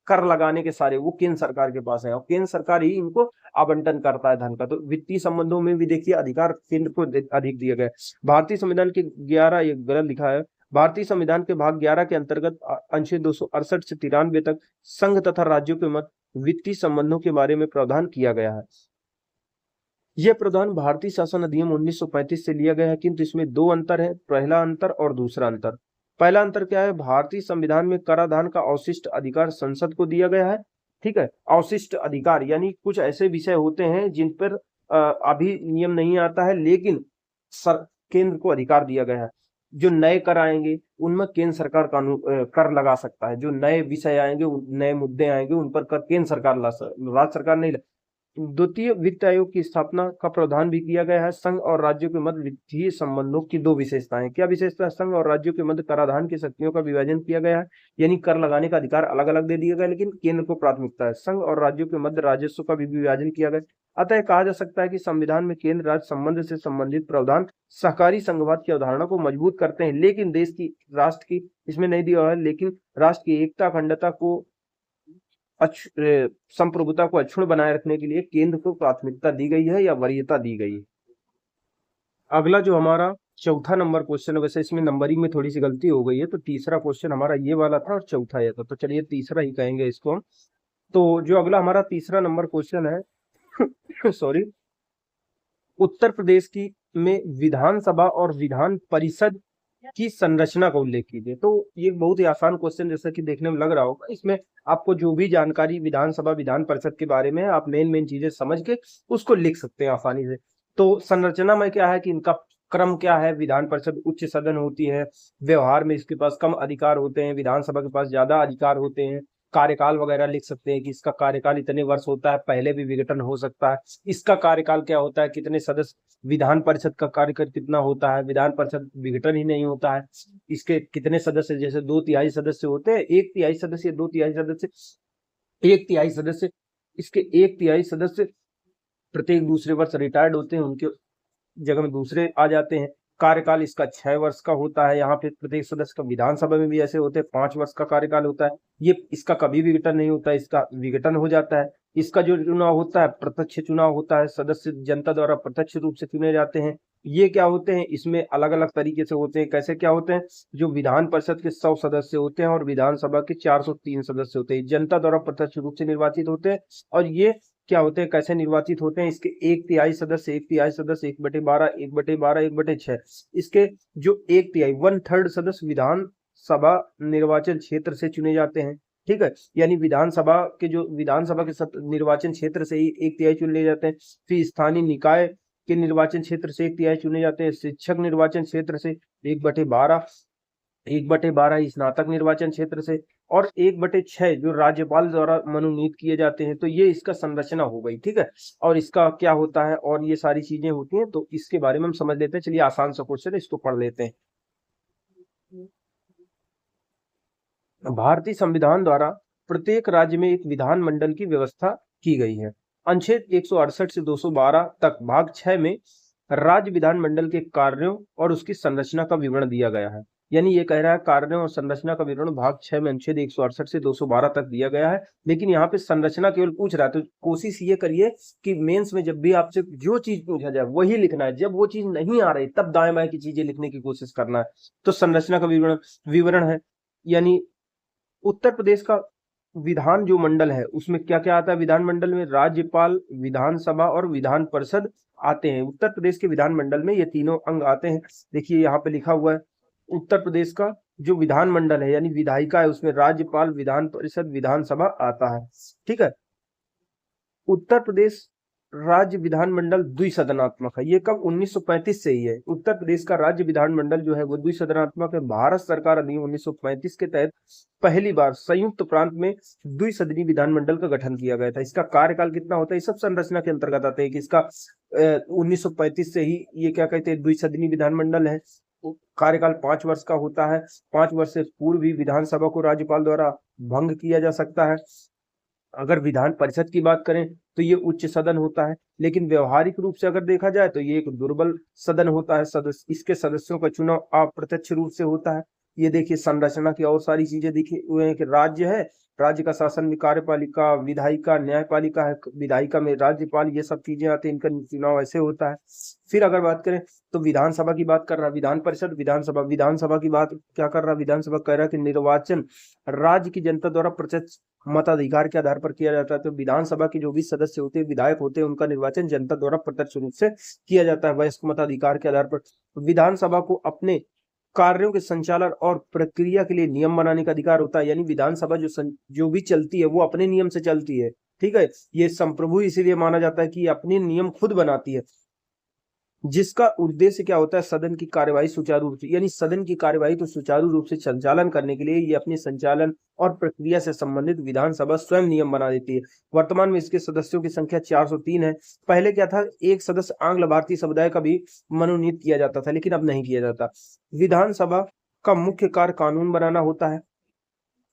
कर लगाने के सारे वो केंद्र सरकार के पास है, और केंद्र सरकार ही इनको आवंटन करता है धन का। तो वित्तीय संबंधों में भी देखिए अधिकार केंद्र को अधिक दिया गया है। भारतीय संविधान के 11, ये गलत लिखा है, भारतीय संविधान के भाग 11 के अंतर्गत अनुच्छेद 268 से 93 तक संघ तथा राज्यों के मध्य वित्तीय संबंधों के बारे में प्रावधान किया गया है। यह प्रावधान भारतीय शासन अधिनियम 1935 से लिया गया है, किंतु इसमें 2 अंतर है, पहला अंतर और दूसरा अंतर। पहला अंतर क्या है? भारतीय संविधान में कराधान का अवशिष्ट अधिकार संसद को दिया गया है। ठीक है, अवशिष्ट अधिकार यानी कुछ ऐसे विषय होते हैं जिन पर अभी नियम नहीं आता है, लेकिन केंद्र को अधिकार दिया गया है। जो नए कर आएंगे उनमें केंद्र सरकार कानून कर लगा सकता है, जो नए विषय आएंगे, नए मुद्दे आएंगे उन पर कर केंद्र सरकार राज्य सरकार नहीं। द्वितीय वित्त आयोग की स्थापना का प्रावधान भी किया गया है। संघ और राज्यों के मध्य वित्तीय संबंधों की 2 विशेषताएं। क्या विशेषता? संघ और राज्यों के मध्य कराधान की शक्तियों का विभाजन किया गया है, यानी कर लगाने का अधिकार अलग अलग दे दिया गया, लेकिन केंद्र को प्राथमिकता है। संघ और राज्यों के मध्य राजस्व का भी विभाजन किया गया। अतः कहा जा सकता है कि संविधान में केंद्र राज्य संबंध से संबंधित प्रावधान सहकारी संघवाद की अवधारणा को मजबूत करते हैं, लेकिन देश की राष्ट्र की इसमें नहीं दिया है, लेकिन राष्ट्र की एकता अखंडता को संप्रभुता को अक्षुण्ण बनाए रखने के लिए केंद्र को प्राथमिकता दी गई है या वरीयता दी गई है। अगला जो हमारा चौथा नंबर क्वेश्चन है, वैसे इसमें नंबरिंग में थोड़ी सी गलती हो गई है, तो तीसरा क्वेश्चन हमारा ये वाला था और चौथा ये था, तो चलिए तीसरा ही कहेंगे इसको हम। तो जो अगला हमारा तीसरा नंबर क्वेश्चन है सॉरी, उत्तर प्रदेश की में विधानसभा और विधान परिषद की संरचना का उल्लेख कीजिए। तो ये बहुत ही आसान क्वेश्चन जैसा कि देखने में लग रहा होगा, इसमें आपको जो भी जानकारी विधानसभा विधान परिषद के बारे में है आप मेन चीजें समझ के उसको लिख सकते हैं आसानी से। तो संरचना में क्या है कि इनका क्रम क्या है? विधान परिषद उच्च सदन होती है, व्यवहार में इसके पास कम अधिकार होते हैं, विधानसभा के पास ज्यादा अधिकार होते हैं। कार्यकाल वगैरह लिख सकते हैं कि इसका कार्यकाल इतने वर्ष होता है, पहले भी विघटन हो सकता है। इसका कार्यकाल क्या होता है, कितने सदस्य, विधान परिषद का कार्यकाल कितना होता है, विधान परिषद विघटन ही नहीं होता है, इसके कितने सदस्य, जैसे 2/3 सदस्य होते हैं, 1/3 सदस्य, 2/3 सदस्य, 1/3 सदस्य, इसके 1/3 सदस्य प्रत्येक दूसरे वर्ष रिटायर्ड होते हैं, उनके जगह में दूसरे आ जाते हैं। कार्यकाल इसका 6 वर्ष का होता है। यहाँ पे प्रत्येक सदस्य का विधानसभा में भी ऐसे होते हैं 5 वर्ष का कार्यकाल होता है। ये इसका कभी विघटन नहीं होता है, इसका विघटन हो जाता है। इसका जो चुनाव होता है प्रत्यक्ष चुनाव होता है, सदस्य जनता द्वारा प्रत्यक्ष रूप से चुने जाते हैं। ये क्या होते हैं, इसमें अलग अलग तरीके से होते हैं। कैसे क्या होते हैं, जो विधान परिषद के 100 सदस्य होते हैं और विधानसभा के 403 सदस्य होते हैं, जनता द्वारा प्रत्यक्ष रूप से निर्वाचित होते हैं। और ये क्या होते हैं, कैसे निर्वाचित होते हैं, इसके 1/3 सदस्य 1/3 सदस्य 1/12 1/12 1/6, इसके जो 1/3 1/3 सदस्य विधानसभा निर्वाचन क्षेत्र से चुने जाते हैं। ठीक है, यानी विधानसभा के निर्वाचन क्षेत्र से ही 1/3 चुन लिए जाते हैं। फिर स्थानीय निकाय के निर्वाचन क्षेत्र से 1/3 चुने जाते हैं। शिक्षक निर्वाचन क्षेत्र से 1/12 1/12 स्नातक निर्वाचन क्षेत्र से, और 1/6 जो राज्यपाल द्वारा मनोनीत किए जाते हैं। तो ये इसका संरचना हो गई। ठीक है, और इसका क्या होता है और ये सारी चीजें होती हैं, तो इसके बारे में हम समझ लेते हैं। चलिए आसान सा क्वेश्चन है, इसको पढ़ लेते हैं। भारतीय संविधान द्वारा प्रत्येक राज्य में एक विधानमंडल की व्यवस्था की गई है। अनुच्छेद 168 से 212 तक भाग 6 में राज्य विधानमंडल के कार्यों और उसकी संरचना का विवरण दिया गया है। यानी ये कह रहा है कार्यों और संरचना का विवरण भाग 6 में अनुच्छेद 168 से 212 तक दिया गया है। लेकिन यहाँ पे संरचना केवल पूछ रहा है, तो कोशिश ये करिए कि मेंस में जब भी आपसे जो चीज पूछा जाए वही लिखना है। जब वो चीज नहीं आ रही तब दाएं बाएं की चीजें लिखने की कोशिश करना है। तो संरचना का विवरण है, यानी उत्तर प्रदेश का विधान जो मंडल है उसमें क्या क्या आता है। विधानमंडल में राज्यपाल, विधानसभा और विधान परिषद आते हैं। उत्तर प्रदेश के विधानमंडल में ये तीनों अंग आते हैं। देखिए यहाँ पे लिखा हुआ है, उत्तर प्रदेश का जो विधानमंडल है यानी विधायिका है, उसमें राज्यपाल, विधान परिषद, विधानसभा आता है। ठीक है, उत्तर प्रदेश राज्य विधानमंडल द्विसदनात्मक है। ये कब 1935 से ही है। उत्तर प्रदेश का राज्य विधानमंडल जो है वो द्विसदनात्मक है। भारत सरकार अधिनियम 1935 के तहत पहली बार संयुक्त प्रांत में द्विसदनीय विधानमंडल का गठन किया गया था। इसका कार्यकाल कितना होता है, इस सब संरचना के अंतर्गत आते हैं कि इसका 1935 से ही ये क्या कहते हैं द्विसदनीय विधानमंडल है। कार्यकाल 5 वर्ष का होता है। 5 वर्ष से पूर्व भी विधानसभा को राज्यपाल द्वारा भंग किया जा सकता है। अगर विधान परिषद की बात करें तो ये उच्च सदन होता है, लेकिन व्यवहारिक रूप से अगर देखा जाए तो ये एक दुर्बल सदन होता है। इसके सदस्यों का चुनाव अप्रत्यक्ष रूप से होता है। ये देखिए संरचना की और सारी चीजें देखिए हुए हैं कि राज्य है, राज्य का शासन में कार्यपालिका, विधायिका, न्यायपालिका है, विधायिका में राज्यपाल, ये सब चीजें आती हैं। इनका चुनाव ऐसे होता है। फिर अगर बात करें तो विधानसभा की बात कर रहा, विधान परिषद, विधानसभा की बात क्या कर रहा, विधानसभा कह रहा है कि निर्वाचन राज्य की जनता द्वारा प्रत्यक्ष मताधिकार के आधार पर किया जाता है। तो विधानसभा के जो भी सदस्य होते हैं, विधायक होते हैं, उनका निर्वाचन जनता द्वारा प्रत्यक्ष रूप से किया जाता है वयस्क मताधिकार के आधार पर। विधानसभा को अपने कार्यों के संचालन और प्रक्रिया के लिए नियम बनाने का अधिकार होता है। यानी विधानसभा जो भी चलती है वो अपने नियम से चलती है। ठीक है, ये संप्रभु इसीलिए माना जाता है कि अपने नियम खुद बनाती है, जिसका उद्देश्य क्या होता है, सदन की कार्यवाही सुचारू रूप से, यानी सदन की कार्यवाही को सुचारू रूप से संचालन करने के लिए ये अपने संचालन और प्रक्रिया से संबंधित विधानसभा स्वयं नियम बना देती है। वर्तमान में इसके सदस्यों की संख्या 403 है। पहले क्या था, एक सदस्य आंग्ल भारतीय समुदाय का भी मनोनीत किया जाता था, लेकिन अब नहीं किया जाता। विधानसभा का मुख्य कार्य कानून बनाना होता है।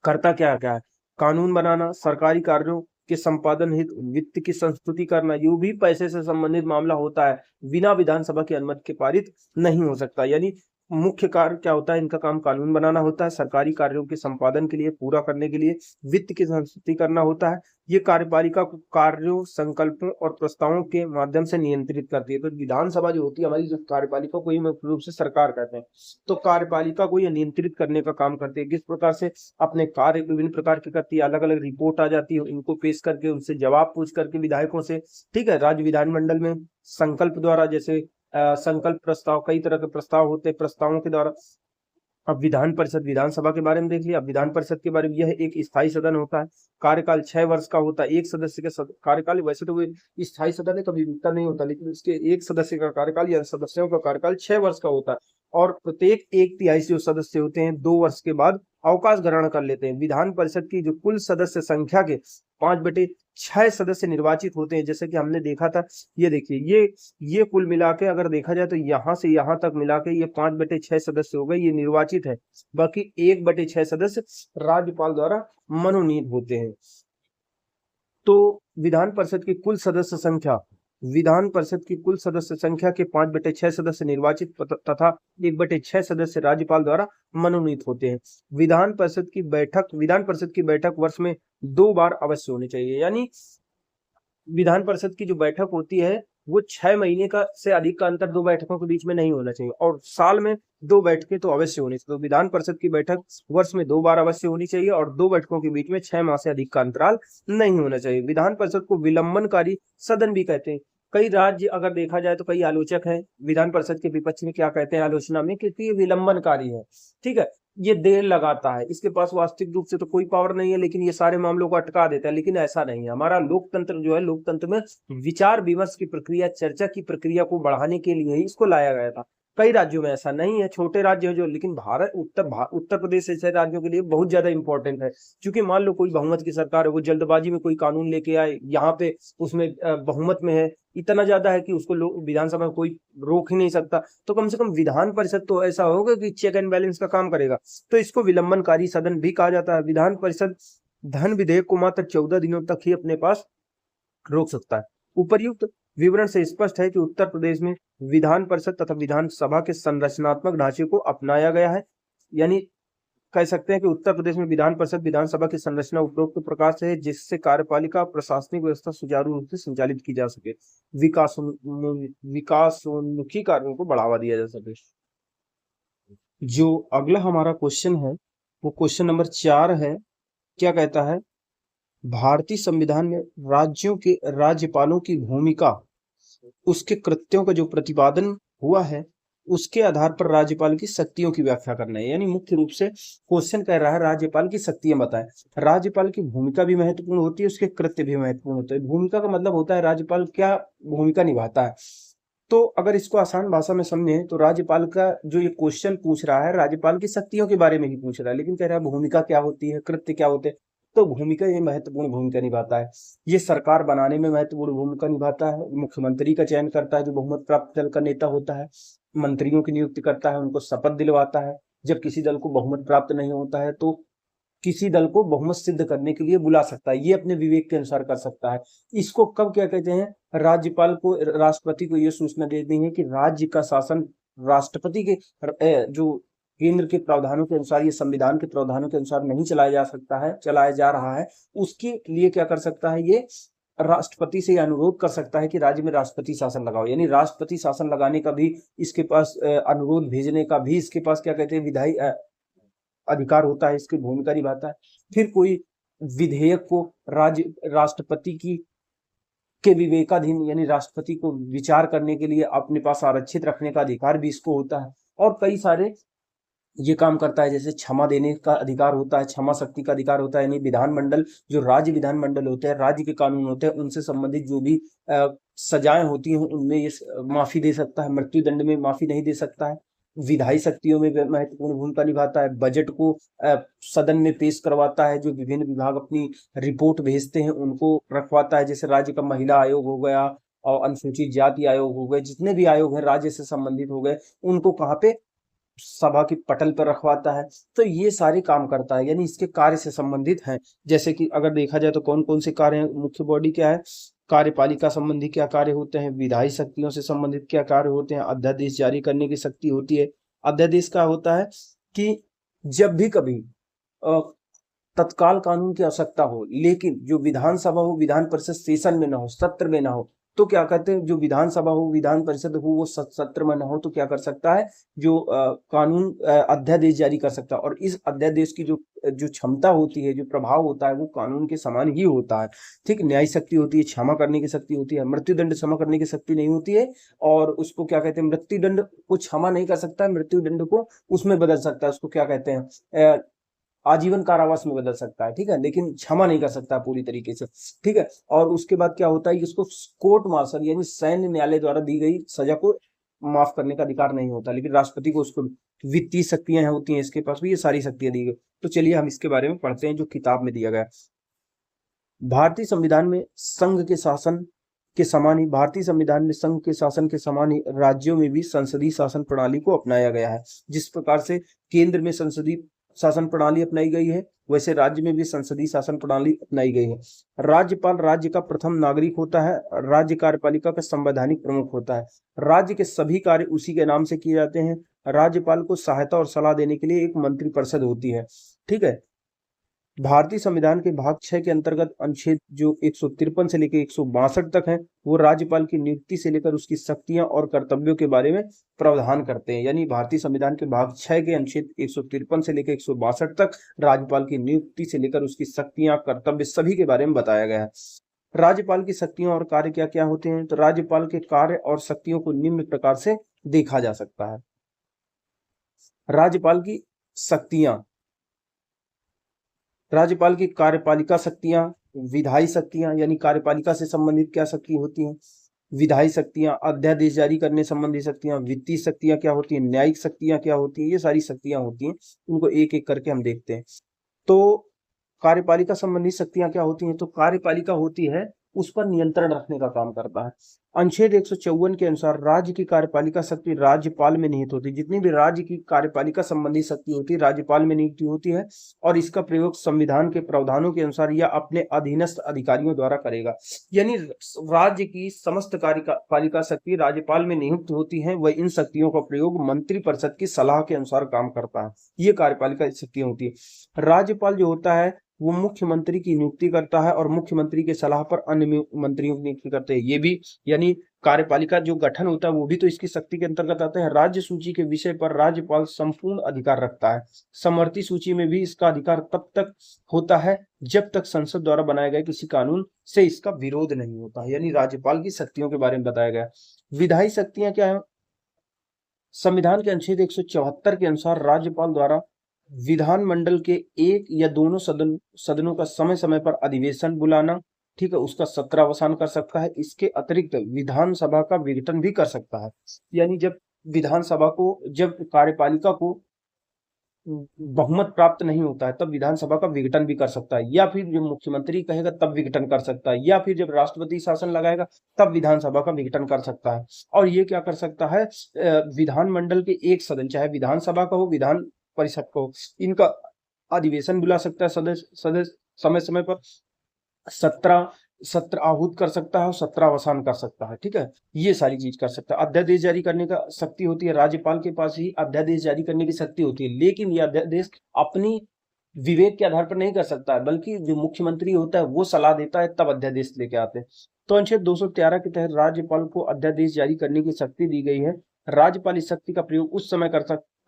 करता क्या क्या है, कानून बनाना, सरकारी कार्यों के संपादन हित वित्त की संस्तुति करना, ये भी पैसे से संबंधित मामला होता है, बिना विधानसभा की अनुमति के पारित नहीं हो सकता। यानी मुख्य कार्य क्या होता है, इनका काम कानून बनाना होता है, सरकारी कार्यों के संपादन के लिए, पूरा करने के लिए वित्त की संस्तुति करना होता है। ये कार्यपालिका को कार्यों, संकल्पों और प्रस्तावों के माध्यम से नियंत्रित करती है। तो विधानसभा जो होती है हमारी, जो कार्यपालिका को ही मुख्य रूप से सरकार कहते हैं, तो कार्यपालिका को यह नियंत्रित करने का काम करती है। किस प्रकार से अपने कार्य विभिन्न प्रकार के करती है, अलग अलग रिपोर्ट आ जाती है, इनको पेश करके उनसे जवाब पूछ करके विधायकों से। ठीक है, राज्य विधानमंडल में संकल्प द्वारा, जैसे संकल्प प्रस्ताव, कई तरह के प्रस्ताव होते हैं, प्रस्तावों के द्वारा। अब विधान परिषद, विधानसभा के बारे में देख लिया। अब विधान परिषद के बारे में, यह एक स्थायी सदन होता है, कार्यकाल 6 वर्ष का होता है। एक सदस्य के कार्यकाल, वैसे तो वो स्थायी सदन है, कभी रुकता नहीं होता, लेकिन उसके एक सदस्य का कार्यकाल या सदस्यों का कार्यकाल 6 वर्ष का होता है। और प्रत्येक 1/3 जो सदस्य होते हैं 2 वर्ष के बाद अवकाश ग्रहण कर लेते हैं। विधान परिषद की जो कुल सदस्य संख्या के 5/6 सदस्य निर्वाचित होते हैं। जैसे कि हमने देखा था, ये देखिए, ये कुल मिला के अगर देखा जाए तो यहाँ से यहाँ तक मिला के ये 5/6 सदस्य हो गए, ये निर्वाचित है। बाकी 1/6 सदस्य राज्यपाल द्वारा मनोनीत होते हैं। तो विधान परिषद की कुल सदस्य संख्या विधान परिषद की कुल सदस्य संख्या के 5/6 सदस्य निर्वाचित तथा 1/6 सदस्य राज्यपाल द्वारा मनोनीत होते हैं। विधान परिषद की बैठक वर्ष में 2 बार अवश्य होनी चाहिए। यानी विधान परिषद की जो बैठक होती है वो 6 महीने का से अधिक का अंतर 2 बैठकों के बीच में नहीं होना चाहिए, और साल में 2 बैठकें तो अवश्य होनी चाहिए। तो विधान परिषद की बैठक वर्ष में 2 बार अवश्य होनी चाहिए और 2 बैठकों के बीच में 6 माह से अधिक का अंतराल नहीं होना चाहिए। विधान परिषद को विलंबनकारी सदन भी कहते हैं। कई राज्य अगर देखा जाए तो कई आलोचक हैं विधान परिषद के विपक्ष में क्या कहते हैं आलोचना में, क्योंकि ये विलंबनकारी है। ठीक है, ये देर लगाता है, इसके पास वास्तविक रूप से तो कोई पावर नहीं है, लेकिन ये सारे मामलों को अटका देता है। लेकिन ऐसा नहीं है। हमारा लोकतंत्र जो है, लोकतंत्र में विचार विमर्श की प्रक्रिया, चर्चा की प्रक्रिया को बढ़ाने के लिए ही इसको लाया गया था। कई राज्यों में ऐसा नहीं है, छोटे राज्य है जो, लेकिन उत्तर प्रदेश ऐसे राज्यों के लिए बहुत ज्यादा इंपॉर्टेंट है। क्योंकि मान लो कोई बहुमत की सरकार है, वो जल्दबाजी में कोई कानून लेके आए, यहाँ पे उसमें बहुमत में है, इतना ज्यादा है कि उसको लोग विधानसभा में कोई रोक ही नहीं सकता। तो कम से कम विधान परिषद तो ऐसा होगा कि चेक एंड बैलेंस का काम करेगा। तो इसको विलंबनकारी सदन भी कहा जाता है। विधान परिषद धन विधेयक को मात्र 14 दिनों तक ही अपने पास रोक सकता है। उपर्युक्त विवरण से स्पष्ट है कि उत्तर प्रदेश में विधान परिषद तथा विधानसभा के संरचनात्मक ढांचे को अपनाया गया है। यानी कह सकते हैं कि उत्तर प्रदेश में विधान परिषद विधानसभा की संरचना उपरोक्त प्रकार से है, जिससे कार्यपालिका प्रशासनिक व्यवस्था सुचारू रूप से संचालित की जा सके, विकासोन्मुखी कार्यों को बढ़ावा दिया जा सके। जो अगला हमारा क्वेश्चन है वो क्वेश्चन नंबर 4 है। क्या कहता है, भारतीय संविधान में राज्यों के राज्यपालों की भूमिका, उसके कृत्यों का जो प्रतिपादन हुआ है उसके आधार पर राज्यपाल की शक्तियों की व्याख्या करना है। यानी मुख्य रूप से क्वेश्चन कह रहा है राज्यपाल की शक्तियां बताएं। राज्यपाल की भूमिका भी महत्वपूर्ण होती है, उसके कृत्य भी महत्वपूर्ण होते हैं। भूमिका का मतलब होता है राज्यपाल क्या भूमिका निभाता है। तो अगर इसको आसान भाषा में समझें तो राज्यपाल का जो ये क्वेश्चन पूछ रहा है राज्यपाल की शक्तियों के बारे में ही पूछ रहा है, लेकिन कह रहा है भूमिका क्या होती है, कृत्य क्या होते हैं। तो भूमिका ये महत्वपूर्ण भूमिका निभाता है। ये सरकार बनाने में महत्वपूर्ण भूमिका निभाता है। मुख्यमंत्री का चयन करता है जो बहुमत प्राप्त दल का नेता होता है। मंत्रियों की नियुक्ति करता है, उनको शपथ दिलवाता है। जब किसी दल को बहुमत प्राप्त नहीं होता है तो किसी दल को बहुमत सिद्ध करने के लिए बुला सकता है, ये अपने विवेक के अनुसार कर सकता है। इसको कब क्या कहते हैं, राज्यपाल को, राष्ट्रपति को ये सूचना देती है कि राज्य का शासन राष्ट्रपति के जो केंद्र के प्रावधानों के अनुसार, ये संविधान के प्रावधानों के अनुसार नहीं चलाया जा रहा है। उसके लिए क्या कर सकता है, ये राष्ट्रपति से अनुरोध कर सकता है कि राज्य में राष्ट्रपति शासन लगाओ। यानी राष्ट्रपति शासन लगाने का भी इसके पास, अनुरोध भेजने का भी इसके पास क्या कहते हैं विधायी अधिकार होता है, इसकी भूमिका निभाता है। फिर कोई विधेयक को राष्ट्रपति के विवेकाधीन, यानी राष्ट्रपति को विचार करने के लिए अपने पास आरक्षित रखने का अधिकार भी इसको होता है। और कई सारे ये काम करता है, जैसे क्षमा देने का अधिकार होता है, क्षमा शक्ति का अधिकार होता है। यानी विधानमंडल, जो राज्य विधानमंडल होते हैं, राज्य के कानून होते हैं, उनसे संबंधित जो भी सजाएं होती हैं उनमें ये माफी दे सकता है, मृत्यु दंड में माफी नहीं दे सकता है। विधायी शक्तियों में महत्वपूर्ण भूमिका निभाता है। बजट को सदन में पेश करवाता है, जो विभिन्न विभाग अपनी रिपोर्ट भेजते हैं उनको रखवाता है। जैसे राज्य का महिला आयोग हो गया और अनुसूचित जाति आयोग हो गए, जितने भी आयोग हैं राज्य से संबंधित हो गए, उनको कहाँ पे, सभा की पटल पर रखवाता है। तो ये सारे काम करता है, यानी इसके कार्य से संबंधित हैं। जैसे कि अगर देखा जाए तो कौन कौन से कार्य हैं, मुख्य बॉडी क्या है, कार्यपालिका संबंधी क्या कार्य होते हैं, विधायी शक्तियों से संबंधित क्या कार्य होते हैं, अध्यादेश जारी करने की शक्ति होती है। अध्यादेश का होता है कि जब भी कभी तत्काल कानून की आवश्यकता हो, लेकिन जो विधानसभा हो, विधान परिषद सेशन में ना हो, सत्र में ना हो, तो क्या कहते हैं, जो विधानसभा हो, विधान परिषद हो, वो सत्र में ना हो, तो क्या कर सकता है, जो कानून अध्यादेश जारी कर सकता है। और इस अध्यादेश की जो क्षमता होती है, जो प्रभाव होता है, वो कानून के समान ही होता है। ठीक, न्याय शक्ति होती है, क्षमा करने की शक्ति होती है, मृत्युदंड क्षमा करने की शक्ति नहीं होती है। और उसको क्या कहते हैं, मृत्युदंड को क्षमा नहीं कर सकता है, मृत्युदंड को उसमें बदल सकता है, उसको क्या कहते हैं, आजीवन कारावास में बदल सकता है। ठीक है, लेकिन क्षमा नहीं कर सकता पूरी तरीके से। ठीक है, और उसके बाद क्या होता है कि उसको कोर्ट मार्शल यानी सैन्य न्यायालय द्वारा दी गई सजा को माफ करने का अधिकार नहीं होता, लेकिन राष्ट्रपति को उसको वित्तीय शक्तियां होती हैं, इसके पास भी ये सारी शक्तियां दी गई। तो चलिए हम इसके बारे में पढ़ते हैं जो किताब में दिया गया। भारतीय संविधान में संघ के शासन के समान ही, भारतीय संविधान में संघ के शासन के समान ही राज्यों में भी संसदीय शासन प्रणाली को अपनाया गया है। जिस प्रकार से केंद्र में संसदीय शासन प्रणाली अपनाई गई है, वैसे राज्य में भी संसदीय शासन प्रणाली अपनाई गई है। राज्यपाल राज्य का प्रथम नागरिक होता है। राज्य कार्यपालिका का संवैधानिक प्रमुख होता है। राज्य के सभी कार्य उसी के नाम से किए जाते हैं। राज्यपाल को सहायता और सलाह देने के लिए एक मंत्रिपरिषद होती है। ठीक है। भारतीय संविधान के भाग 6 के अंतर्गत अनुच्छेद जो 153 से लेकर 162 तक है, वो राज्यपाल की नियुक्ति से लेकर उसकी शक्तियां और कर्तव्यों के बारे में प्रावधान करते हैं। यानी भारतीय संविधान के भाग 6 के अनुच्छेद 153 से लेकर 162 तक राज्यपाल की नियुक्ति से लेकर उसकी शक्तियां, कर्तव्य सभी के बारे में बताया गया है। राज्यपाल की शक्तियां और कार्य क्या क्या होते हैं? तो राज्यपाल के कार्य और शक्तियों को निम्न प्रकार से देखा जा सकता है। राज्यपाल की शक्तियां, राज्यपाल की कार्यपालिका शक्तियां, विधायी शक्तियां यानी कार्यपालिका से संबंधित क्या शक्ति होती हैं, विधायी शक्तियां, अध्यादेश जारी करने संबंधी शक्तियां, वित्तीय शक्तियां क्या होती हैं, न्यायिक शक्तियां क्या होती हैं, ये सारी शक्तियां होती हैं। उनको एक एक करके हम देखते हैं। तो कार्यपालिका संबंधी शक्तियां क्या होती हैं? तो कार्यपालिका होती है उस पर नियंत्रण रखने का काम करता है। अनुच्छेद 154 के अनुसार राज्य की कार्यपालिका शक्ति राज्यपाल में निहित होती है। जितनी भी राज्य की कार्यपालिका संबंधी शक्ति होती है राज्यपाल में नियुक्त होती है और इसका प्रयोग संविधान के प्रावधानों के अनुसार या अपने अधीनस्थ अधिकारियों द्वारा करेगा। यानी राज्य की समस्त कार्यपालिका शक्ति राज्यपाल में नियुक्त होती है, वह इन शक्तियों का प्रयोग मंत्रिपरिषद की सलाह के अनुसार काम करता है। ये कार्यपालिका शक्तियां होती है। राज्यपाल जो होता है वो मुख्यमंत्री की नियुक्ति करता है और मुख्यमंत्री के सलाह पर अन्य मंत्रियों की नियुक्ति करते हैं। ये भी यानी कार्यपालिका जो गठन होता है वो भी तो इसकी शक्ति के अंतर्गत आता है। राज्य सूची के विषय पर राज्यपाल संपूर्ण अधिकार रखता है। समवर्ती सूची में भी इसका अधिकार तब तक होता है जब तक संसद द्वारा बनाए गए किसी कानून से इसका विरोध नहीं होता है। यानी राज्यपाल की शक्तियों के बारे में बताया गया। विधायी शक्तियां क्या है? संविधान के अनुच्छेद 174 के अनुसार राज्यपाल द्वारा विधानमंडल के एक या दोनों सदनों का समय समय पर अधिवेशन बुलाना, ठीक है, उसका सत्रावसान कर सकता है। इसके अतिरिक्त विधानसभा का विघटन भी कर सकता है। यानी जब विधानसभा को, जब कार्यपालिका को बहुमत प्राप्त नहीं होता है तब विधानसभा का विघटन भी कर सकता है, या फिर जब मुख्यमंत्री कहेगा तब विघटन कर सकता है, या फिर जब राष्ट्रपति शासन लगाएगा तब विधानसभा का विघटन कर सकता है। और ये क्या कर सकता है? विधानमंडल के एक सदन, चाहे विधानसभा का हो विधान परिषद को, इनका अधिवेशन बुला सकता है सदस्य समय समय पर, सत्र आहूत कर सकता है और सत्रावसान कर सकता है। ठीक है, ये सारी चीज कर सकता है। अध्यादेश जारी करने का शक्ति होती है, राज्यपाल के पास ही अध्यादेश जारी करने की शक्ति होती है, लेकिन यह अध्यादेश अपनी विवेक के आधार पर नहीं कर सकता है, बल्कि जो मुख्यमंत्री होता है वो सलाह देता है तब अध्यादेश लेके आते हैं। तो अनुच्छेद 213 के तहत राज्यपाल को अध्यादेश जारी करने की शक्ति दी गई है। राज्यपाल इस शक्ति का प्रयोग उस समय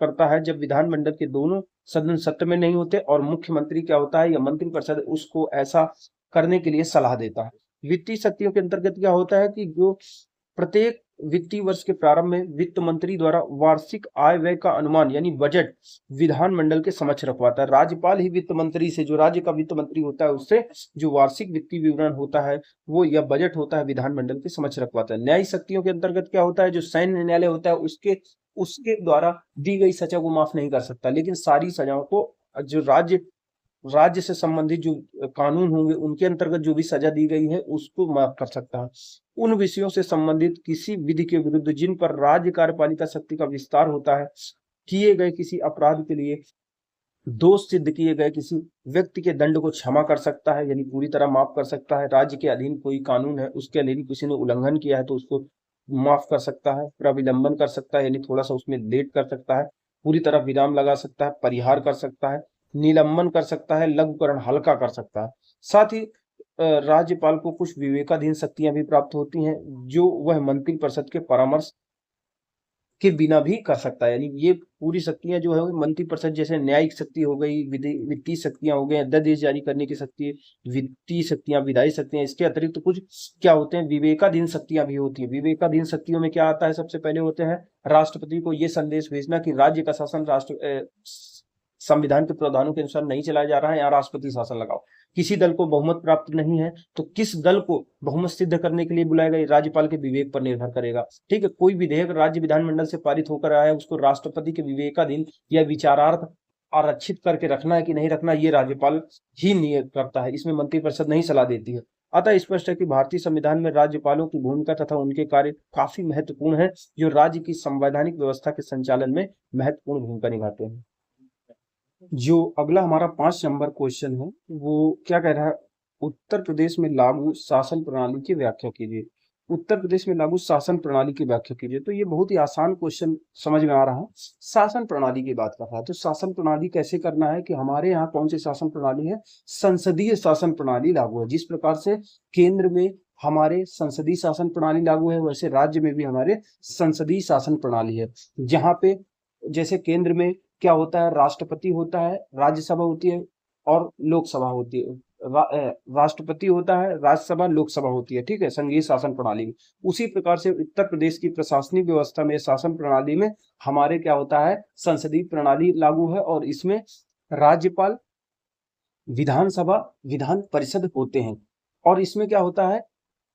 करता है जब विधानमंडल के दोनों सदन सत्र में नहीं होते और मुख्यमंत्री क्या होता है या मंत्रिपरिषद उसको ऐसा करने के लिए सलाह देता है। वित्तीय शक्तियों के अंतर्गत क्या होता है कि जो प्रत्येक वित्तीय वर्ष के प्रारंभ में वित्त मंत्री द्वारा वार्षिक आय व्यय का अनुमान यानी बजट विधानमंडल के समक्ष रखवाता है। राज्यपाल ही वित्त मंत्री से, जो राज्य का वित्त मंत्री होता है, उससे जो वार्षिक वित्तीय विवरण होता है वो या बजट होता है विधानमंडल के समक्ष रखवाता है। न्यायिक शक्तियों के अंतर्गत क्या होता है? जो सैन्य न्यायालय होता है उसके द्वारा दी गई सजा को माफ नहीं कर सकता, लेकिन सारी सजाओं को जो राज्य से संबंधित जो कानून होंगे उनके अंतर्गत जो भी सजा दी गई है उसको माफ कर सकता है। उन विषयों से संबंधित किसी विधि के विरुद्ध जिन पर राज्य कार्यपालिका शक्ति का विस्तार होता है, किए गए किसी अपराध के लिए दोष सिद्ध किए गए किसी व्यक्ति के दंड को क्षमा कर सकता है, यानी पूरी तरह माफ कर सकता है। राज्य के अधीन कोई कानून है उसके अधीन किसी ने उल्लंघन किया है तो उसको माफ कर सकता है, प्रविलंबन कर सकता है यानी थोड़ा सा उसमें लेट कर सकता है, पूरी तरह विराम लगा सकता है, परिहार कर सकता है, निलंबन कर सकता है, लघुकरण हल्का कर सकता है। साथ ही राज्यपाल को कुछ विवेकाधीन शक्तियां भी प्राप्त होती हैं जो वह मंत्रिपरिषद के परामर्श के बिना भी कर सकता है। यानी ये पूरी शक्तियां जो है मंत्रिपरिषद, जैसे न्यायिक शक्ति हो गई, वित्तीय शक्तियां हो गई, अध्यादेश जारी करने की शक्ति, वित्तीय शक्तियां, विधायी शक्तियां, इसके अतिरिक्त कुछ क्या होते हैं? विवेकाधीन शक्तियां भी होती है। विवेकाधीन शक्तियों में क्या आता है? सबसे पहले होते हैं राष्ट्रपति को ये संदेश भेजना कि राज्य का शासन संविधान के प्रावधानों के अनुसार नहीं चलाया जा रहा है, यहाँ राष्ट्रपति शासन लगाओ। किसी दल को बहुमत प्राप्त नहीं है तो किस दल को बहुमत सिद्ध करने के लिए बुलाया गया, राज्यपाल के विवेक पर निर्भर करेगा। ठीक है, कोई विधेयक राज्य विधानमंडल से पारित होकर आया है उसको राष्ट्रपति के विवेकाधीन या विचारार्थ आरक्षित करके रखना है कि नहीं रखना, ये राज्यपाल ही नियत करता है, इसमें मंत्रिपरिषद नहीं सलाह देती है। अतः स्पष्ट है कि भारतीय संविधान में राज्यपालों की भूमिका तथा उनके कार्य काफी महत्वपूर्ण है, जो राज्य की संवैधानिक व्यवस्था के संचालन में महत्वपूर्ण भूमिका निभाते हैं। जो अगला हमारा 5 नंबर क्वेश्चन है वो क्या कह रहा है, उत्तर प्रदेश में लागू शासन प्रणाली की व्याख्या कीजिए। उत्तर प्रदेश में लागू शासन प्रणाली की व्याख्या कीजिए। तो ये बहुत ही आसान क्वेश्चन समझ में आ रहा है। शासन प्रणाली की बात कर रहा है, तो शासन प्रणाली कैसे करना है कि हमारे यहाँ कौन सी शासन प्रणाली है, संसदीय शासन प्रणाली लागू है। जिस प्रकार से केंद्र में हमारे संसदीय शासन प्रणाली लागू है, वैसे राज्य में भी हमारे संसदीय शासन प्रणाली है। जहाँ पे जैसे केंद्र में क्या होता है, राष्ट्रपति होता है, राज्यसभा होती है और लोकसभा होती है। राष्ट्रपति होता है, राज्यसभा, लोकसभा होती है, ठीक है, संघीय शासन प्रणाली में। उसी प्रकार से उत्तर प्रदेश की प्रशासनिक व्यवस्था में, शासन प्रणाली में हमारे क्या होता है, संसदीय प्रणाली लागू है और इसमें राज्यपाल, विधानसभा, विधान परिषद होते हैं। और इसमें क्या होता है,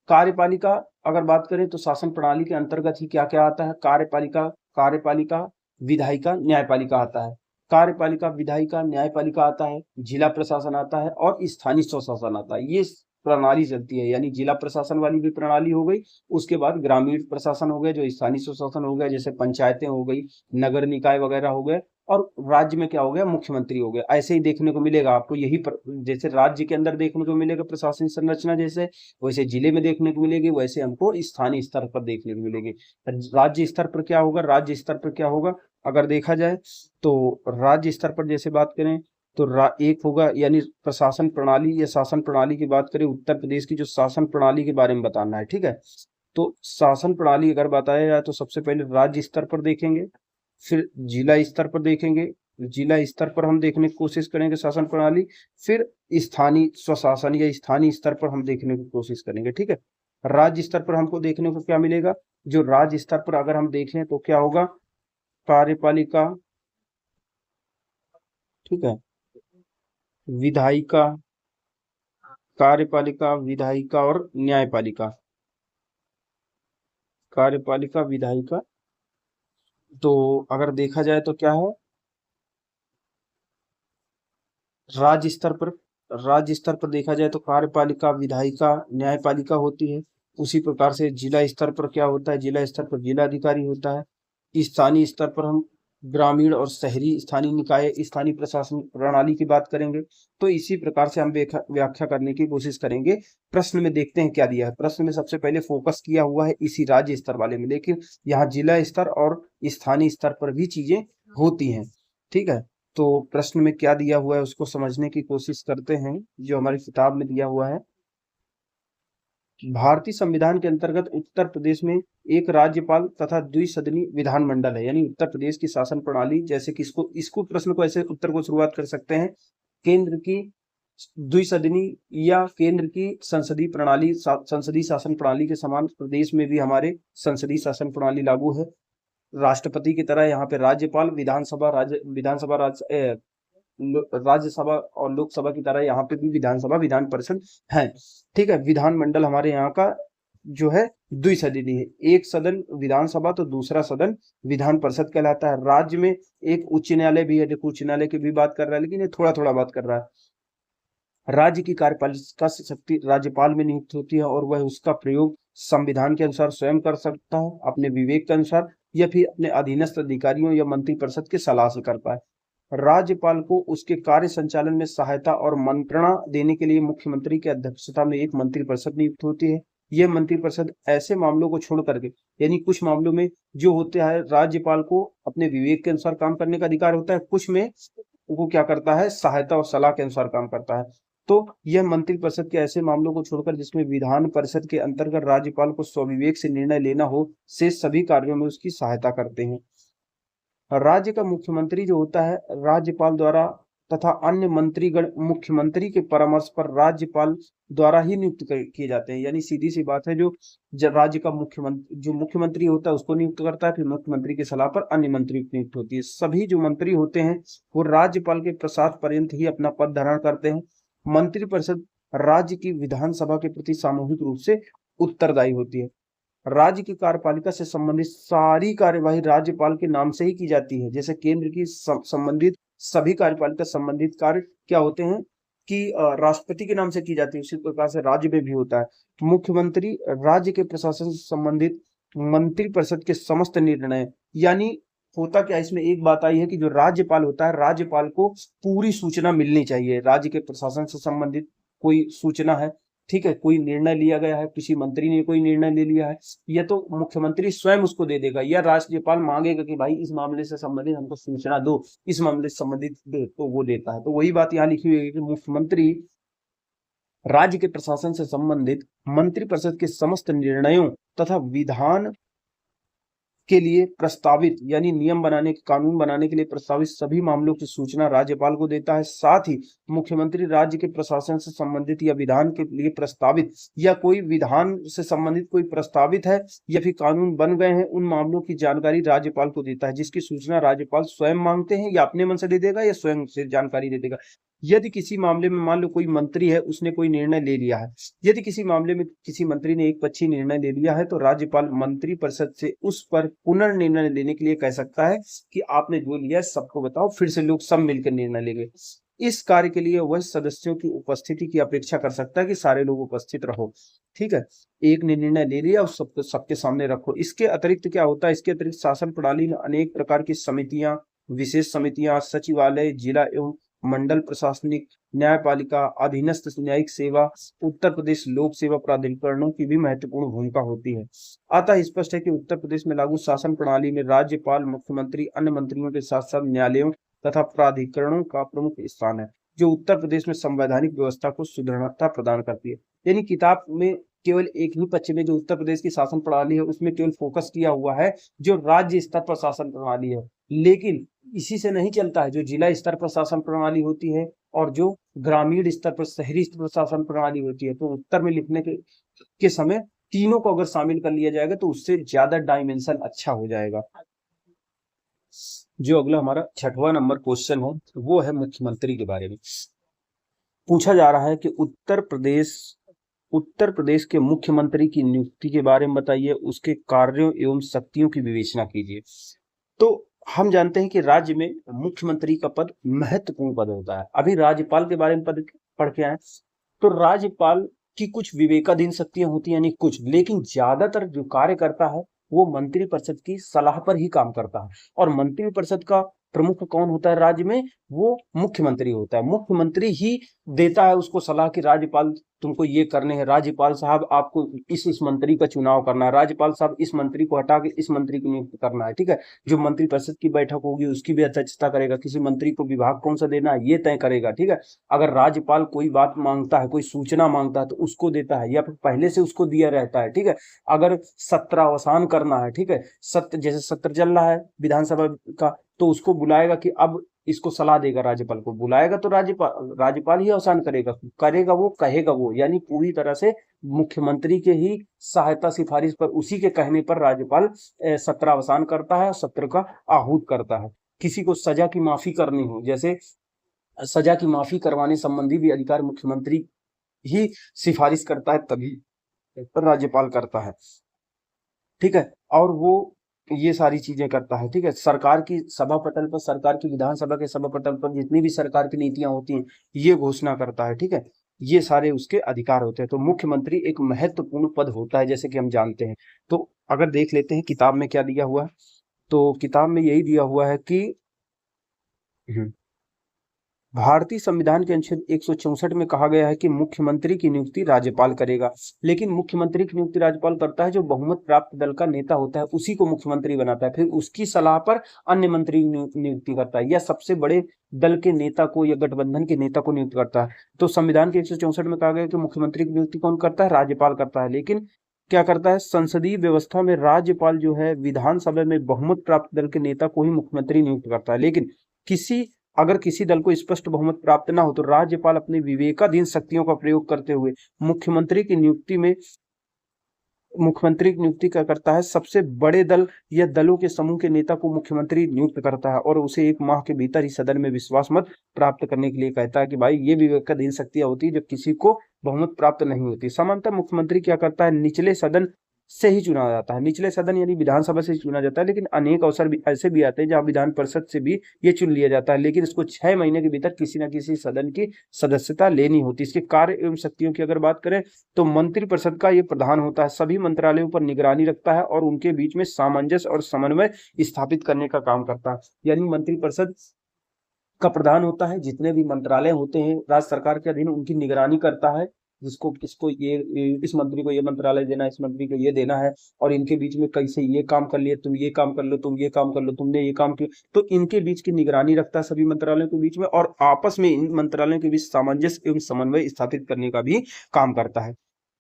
कार्यपालिका, अगर बात करें तो शासन प्रणाली के अंतर्गत ही क्या क्या आता है, कार्यपालिका, कार्यपालिका, विधायिका, न्यायपालिका आता है। कार्यपालिका, विधायिका, न्यायपालिका आता है, जिला प्रशासन आता है और स्थानीय स्वशासन आता है। ये प्रणाली चलती है, यानी जिला प्रशासन वाली भी प्रणाली हो गई, उसके बाद ग्रामीण प्रशासन हो गया, जो स्थानीय स्वशासन हो गया, जैसे पंचायतें हो गई, नगर निकाय वगैरह हो गए, और राज्य में क्या हो गया, मुख्यमंत्री हो गया। ऐसे ही देखने को मिलेगा आपको, जैसे राज्य के अंदर देखने को मिलेगा प्रशासनिक संरचना, जैसे वैसे जिले में देखने को मिलेगी, वैसे हमको स्थानीय स्तर पर देखने को मिलेगी। राज्य स्तर पर क्या होगा, राज्य स्तर पर क्या होगा, अगर देखा जाए तो राज्य स्तर पर जैसे बात करें तो एक होगा, यानी प्रशासन प्रणाली या शासन प्रणाली की बात करें, उत्तर प्रदेश की जो शासन प्रणाली के बारे में बताना है, ठीक है। तो शासन प्रणाली अगर बताया जाए तो सबसे पहले राज्य स्तर पर देखेंगे, फिर जिला स्तर पर देखेंगे, जिला स्तर पर हम देखने की कोशिश करेंगे शासन प्रणाली, फिर स्थानीय स्वशासन या स्थानीय स्तर पर हम देखने की कोशिश करेंगे, ठीक है। राज्य स्तर पर हमको देखने को क्या मिलेगा, जो राज्य स्तर पर अगर हम देखें तो क्या होगा, कार्यपालिका, ठीक है, विधायिका, कार्यपालिका, विधायिका और न्यायपालिका, कार्यपालिका, विधायिका। तो अगर देखा जाए तो क्या है, राज्य स्तर पर, राज्य स्तर पर देखा जाए तो कार्यपालिका, विधायिका, न्यायपालिका होती है। उसी प्रकार से जिला स्तर पर क्या होता है, जिला स्तर पर जिला अधिकारी होता है। स्थानीय स्तर पर हम ग्रामीण और शहरी स्थानीय निकाय, स्थानीय प्रशासन प्रणाली की बात करेंगे। तो इसी प्रकार से हम व्याख्या करने की कोशिश करेंगे। प्रश्न में देखते हैं क्या दिया है। प्रश्न में सबसे पहले फोकस किया हुआ है इसी राज्य स्तर वाले में, लेकिन यहाँ जिला स्तर और स्थानीय स्तर पर भी चीजें होती हैं, ठीक है। तो प्रश्न में क्या दिया हुआ है उसको समझने की कोशिश करते हैं, जो हमारी किताब में दिया हुआ है। भारतीय संविधान के अंतर्गत उत्तर प्रदेश में एक राज्यपाल तथा द्विसदनी विधानमंडल है। यानी उत्तर प्रदेश की शासन प्रणाली, जैसे कि इसको इसको प्रश्न को ऐसे उत्तर को शुरुआत कर सकते हैं, केंद्र की द्विसदनी या केंद्र की संसदीय प्रणाली, संसदीय शासन प्रणाली के समान प्रदेश में भी हमारे संसदीय शासन प्रणाली लागू है। राष्ट्रपति की तरह यहाँ पे राज्यपाल, राज्यसभा और लोकसभा की तरह यहाँ पे भी विधानसभा, विधान परिषद है, ठीक है। विधानमंडल हमारे यहाँ का जो है द्विसदनी है, एक सदन विधानसभा तो दूसरा सदन विधान परिषद कहलाता है। राज्य में एक उच्च न्यायालय भी है, देखो उच्च न्यायालय की भी बात कर रहा है, लेकिन ये थोड़ा थोड़ा बात कर रहा है। राज्य की कार्यपालिका शक्ति राज्यपाल में नियुक्त होती है और वह उसका प्रयोग संविधान के अनुसार स्वयं कर सकता है, अपने विवेक के अनुसार, या फिर अपने अधीनस्थ अधिकारियों या मंत्रिपरिषद की सलाह से करता है। राज्यपाल को उसके कार्य संचालन में सहायता और मंत्रणा देने के लिए मुख्यमंत्री की अध्यक्षता में एक मंत्रिपरिषद नियुक्त होती है। यह मंत्रिपरिषद ऐसे मामलों को छोड़ करके, यानी कुछ मामलों में जो होते हैं राज्यपाल को अपने विवेक के अनुसार काम करने का अधिकार होता है, कुछ में वो क्या करता है, सहायता और सलाह के अनुसार काम करता है। तो यह मंत्रिपरिषद के ऐसे मामलों को छोड़कर जिसमें विधान परिषद के अंतर्गत राज्यपाल को स्वविवेक से निर्णय लेना हो, से सभी कार्यों में उसकी सहायता करते हैं। राज्य का मुख्यमंत्री जो होता है, राज्यपाल द्वारा तथा अन्य मंत्रीगण मुख्यमंत्री के परामर्श पर राज्यपाल द्वारा ही नियुक्त किए जाते हैं। यानी सीधी सी बात है, जो राज्य का मुख्यमंत्री होता है उसको नियुक्त करता है, फिर मुख्यमंत्री की सलाह पर अन्य मंत्री नियुक्त होती है। सभी जो मंत्री होते हैं वो राज्यपाल के प्रसाद पर्यंत ही अपना पद धारण करते हैं। मंत्रिपरिषद राज्य की विधानसभा के प्रति सामूहिक रूप से उत्तरदायी होती है। राज्य की कार्यपालिका से संबंधित सारी कार्यवाही राज्यपाल के नाम से ही की जाती है। जैसे केंद्र की संबंधित सभी कार्यपालिका संबंधित कार्य क्या होते हैं कि राष्ट्रपति के नाम से की जाती है, उसी प्रकार से राज्य में भी होता है। मुख्यमंत्री राज्य के प्रशासन से संबंधित मंत्रिपरिषद के समस्त निर्णय, यानी होता क्या इसमें एक बात आई है कि जो राज्यपाल होता है, राज्यपाल को पूरी सूचना मिलनी चाहिए। राज्य के प्रशासन से संबंधित कोई सूचना है, ठीक है, कोई निर्णय लिया गया है, किसी मंत्री ने कोई निर्णय ले लिया है, या तो मुख्यमंत्री स्वयं उसको दे देगा, या राज्यपाल मांगेगा कि भाई इस मामले से संबंधित हमको सूचना दो, इस मामले से संबंधित दो, तो वो देता है। तो वही बात यहाँ लिखी हुई है कि मुख्यमंत्री राज्य के प्रशासन से संबंधित मंत्रिपरिषद के समस्त निर्णयों तथा विधान के लिए प्रस्तावित, यानी नियम बनाने के, कानून बनाने के लिए प्रस्तावित सभी मामलों की सूचना राज्यपाल को देता है। साथ ही मुख्यमंत्री राज्य के प्रशासन से संबंधित या विधान के लिए प्रस्तावित, या कोई विधान से संबंधित कोई प्रस्तावित है या फिर कानून बन गए हैं, उन मामलों की जानकारी राज्यपाल को देता है, जिसकी सूचना राज्यपाल स्वयं मांगते हैं, या अपने मन से दे देगा, या स्वयं से जानकारी दे देगा। यदि किसी मामले में मान लो कोई मंत्री है, उसने कोई निर्णय ले लिया है, यदि किसी मामले में किसी मंत्री ने एक पक्षीय निर्णय ले लिया है, तो राज्यपाल मंत्री परिषद से उस पर पुनर्निर्णय लेने के लिए कह सकता है कि आपने जो लिया सबको बताओ, फिर से लोग सब मिलकर निर्णय लेंगे। इस कार्य के लिए वह सदस्यों की उपस्थिति की अपेक्षा कर सकता है कि सारे लोग उपस्थित रहो, ठीक है। एक ने निर्णय ले लिया, उस सबके सामने रखो। इसके अतिरिक्त क्या होता है, इसके अतिरिक्त शासन प्रणाली में अनेक प्रकार की समितियां, विशेष समितियां, सचिवालय, जिला एवं मंडल प्रशासनिक, न्यायपालिका, अधीनस्थ न्यायिक सेवा, उत्तर प्रदेश लोक सेवा प्राधिकरणों की भी महत्वपूर्ण भूमिका होती है। अतः स्पष्ट है कि उत्तर प्रदेश में लागू शासन प्रणाली में राज्यपाल, मुख्यमंत्री, अन्य मंत्रियों के साथ साथ न्यायालयों तथा प्राधिकरणों का प्रमुख स्थान है, जो उत्तर प्रदेश में संवैधानिक व्यवस्था को सुदृढ़ता प्रदान करती है। यानी किताब में केवल एक ही पक्ष में जो उत्तर प्रदेश की शासन प्रणाली है उसमें केवल फोकस किया हुआ है जो राज्य स्तर पर शासन प्रणाली है, लेकिन इसी से नहीं चलता है। जो जिला स्तर पर शासन प्रणाली होती है और जो ग्रामीण स्तर पर, शहरी स्तर पर शासन प्रणाली होती है, तो उत्तर में लिखने के समय तीनों को अगर शामिल कर लिया जाएगा तो उससे ज्यादा डायमेंशन अच्छा हो जाएगा। जो अगला हमारा 6वां नंबर क्वेश्चन है वो है मुख्यमंत्री के बारे में। पूछा जा रहा है कि उत्तर प्रदेश के मुख्यमंत्री की नियुक्ति के बारे में बताइए, उसके कार्यों एवं शक्तियों की विवेचना कीजिए। तो हम जानते हैं कि राज्य में मुख्यमंत्री का पद महत्वपूर्ण पद होता है। अभी राज्यपाल के बारे में पद पढ़ के आए, तो राज्यपाल की कुछ विवेकाधीन शक्तियां होती हैं, यानी कुछ, लेकिन ज्यादातर जो कार्य करता है वो मंत्रिपरिषद की सलाह पर ही काम करता है। और मंत्रिपरिषद का प्रमुख कौन होता है राज्य में, वो मुख्यमंत्री होता है। मुख्यमंत्री ही देता है उसको सलाह कि राज्यपाल तुमको ये करने हैं, राज्यपाल साहब आपको इस मंत्री का चुनाव करना है, राज्यपाल साहब इस मंत्री को हटा के इस मंत्री को नियुक्त करना है, ठीक है। जो मंत्रिपरिषद की बैठक होगी उसकी भी अध्यक्षता करेगा, किसी मंत्री को विभाग कौन सा देना है ये तय करेगा, ठीक है। अगर राज्यपाल कोई बात मांगता है, कोई सूचना मांगता है तो उसको देता है, या फिर पहले से उसको दिया रहता है, ठीक है। अगर सत्रावसान करना है, ठीक है, सत्र जैसे सत्र चल रहा है विधानसभा का, तो उसको बुलाएगा कि अब इसको सलाह देगा, राज्यपाल को बुलाएगा तो राज्यपाल ही अवसान करेगा वो, कहेगा वो, यानी पूरी तरह से मुख्यमंत्री के ही सहायता सिफारिश पर, उसी के कहने पर राज्यपाल सत्रावसान करता है, सत्र का आहूत करता है। किसी को सजा की माफी करनी हो, जैसे सजा की माफी करवाने संबंधी भी अधिकार मुख्यमंत्री ही सिफारिश करता है, तभी राज्यपाल करता है, ठीक है। और वो ये सारी चीजें करता है, ठीक है। सरकार की सभा पटल पर, सरकार की विधानसभा के सभा पटल पर जितनी भी सरकार की नीतियां होती हैं ये घोषणा करता है, ठीक है। ये सारे उसके अधिकार होते हैं। तो मुख्यमंत्री एक महत्वपूर्ण पद होता है जैसे कि हम जानते हैं। तो अगर देख लेते हैं किताब में क्या दिया हुआ है, तो किताब में यही दिया हुआ है कि भारतीय संविधान के अनुच्छेद 164 में कहा गया है कि मुख्यमंत्री की नियुक्ति राज्यपाल करेगा, लेकिन मुख्यमंत्री की नियुक्ति राज्यपाल करता है। जो बहुमत प्राप्त दल का नेता होता है उसी को मुख्यमंत्री बनाता है, फिर उसकी सलाह पर अन्य मंत्री नियुक्ति करता है, या सबसे बड़े दल के नेता को या गठबंधन के नेता को नियुक्त करता है। तो संविधान के 164 में कहा गया कि मुख्यमंत्री की नियुक्ति कौन करता है, राज्यपाल करता है। लेकिन क्या करता है, संसदीय व्यवस्था में राज्यपाल जो है विधानसभा में बहुमत प्राप्त दल के नेता को ही मुख्यमंत्री नियुक्त करता है। लेकिन अगर किसी दल को स्पष्ट बहुमत प्राप्त ना हो तो राज्यपाल अपनी विवेकाधीन शक्तियों का प्रयोग करते हुए मुख्यमंत्री की नियुक्ति क्या करता है, सबसे बड़े दल या दलों के समूह के नेता को मुख्यमंत्री नियुक्त करता है और उसे 1 माह के भीतर ही सदन में विश्वास मत प्राप्त करने के लिए कहता है कि भाई ये विवेकाधीन शक्तियां होती है जो किसी को बहुमत प्राप्त नहीं होती। समांतर मुख्यमंत्री क्या करता है, निचले सदन से ही चुना जाता है, निचले सदन यानी विधानसभा से ही चुना जाता है। लेकिन अनेक अवसर भी ऐसे भी आते हैं जहां विधान परिषद से भी ये चुन लिया जाता है, लेकिन इसको 6 महीने के भीतर किसी न किसी सदन की सदस्यता लेनी होती है। इसके कार्य एवं शक्तियों की अगर बात करें तो मंत्रिपरिषद का ये प्रधान होता है, सभी मंत्रालयों पर निगरानी रखता है और उनके बीच में सामंजस्य और समन्वय स्थापित करने का काम करता है। यानी मंत्रिपरिषद का प्रधान होता है, जितने भी मंत्रालय होते हैं राज्य सरकार के अधीन उनकी निगरानी करता है, जिसको किसको ये इस मंत्री को ये मंत्रालय देना है, इस मंत्री को ये देना है, और इनके बीच में कैसे ये काम कर लिए, तुम ये काम कर लो, तुम ये काम कर लो, तुमने ये काम किया, तो इनके बीच की निगरानी रखता है सभी मंत्रालयों के बीच में, और आपस में इन मंत्रालयों के बीच सामंजस्य एवं समन्वय स्थापित करने का भी काम करता है।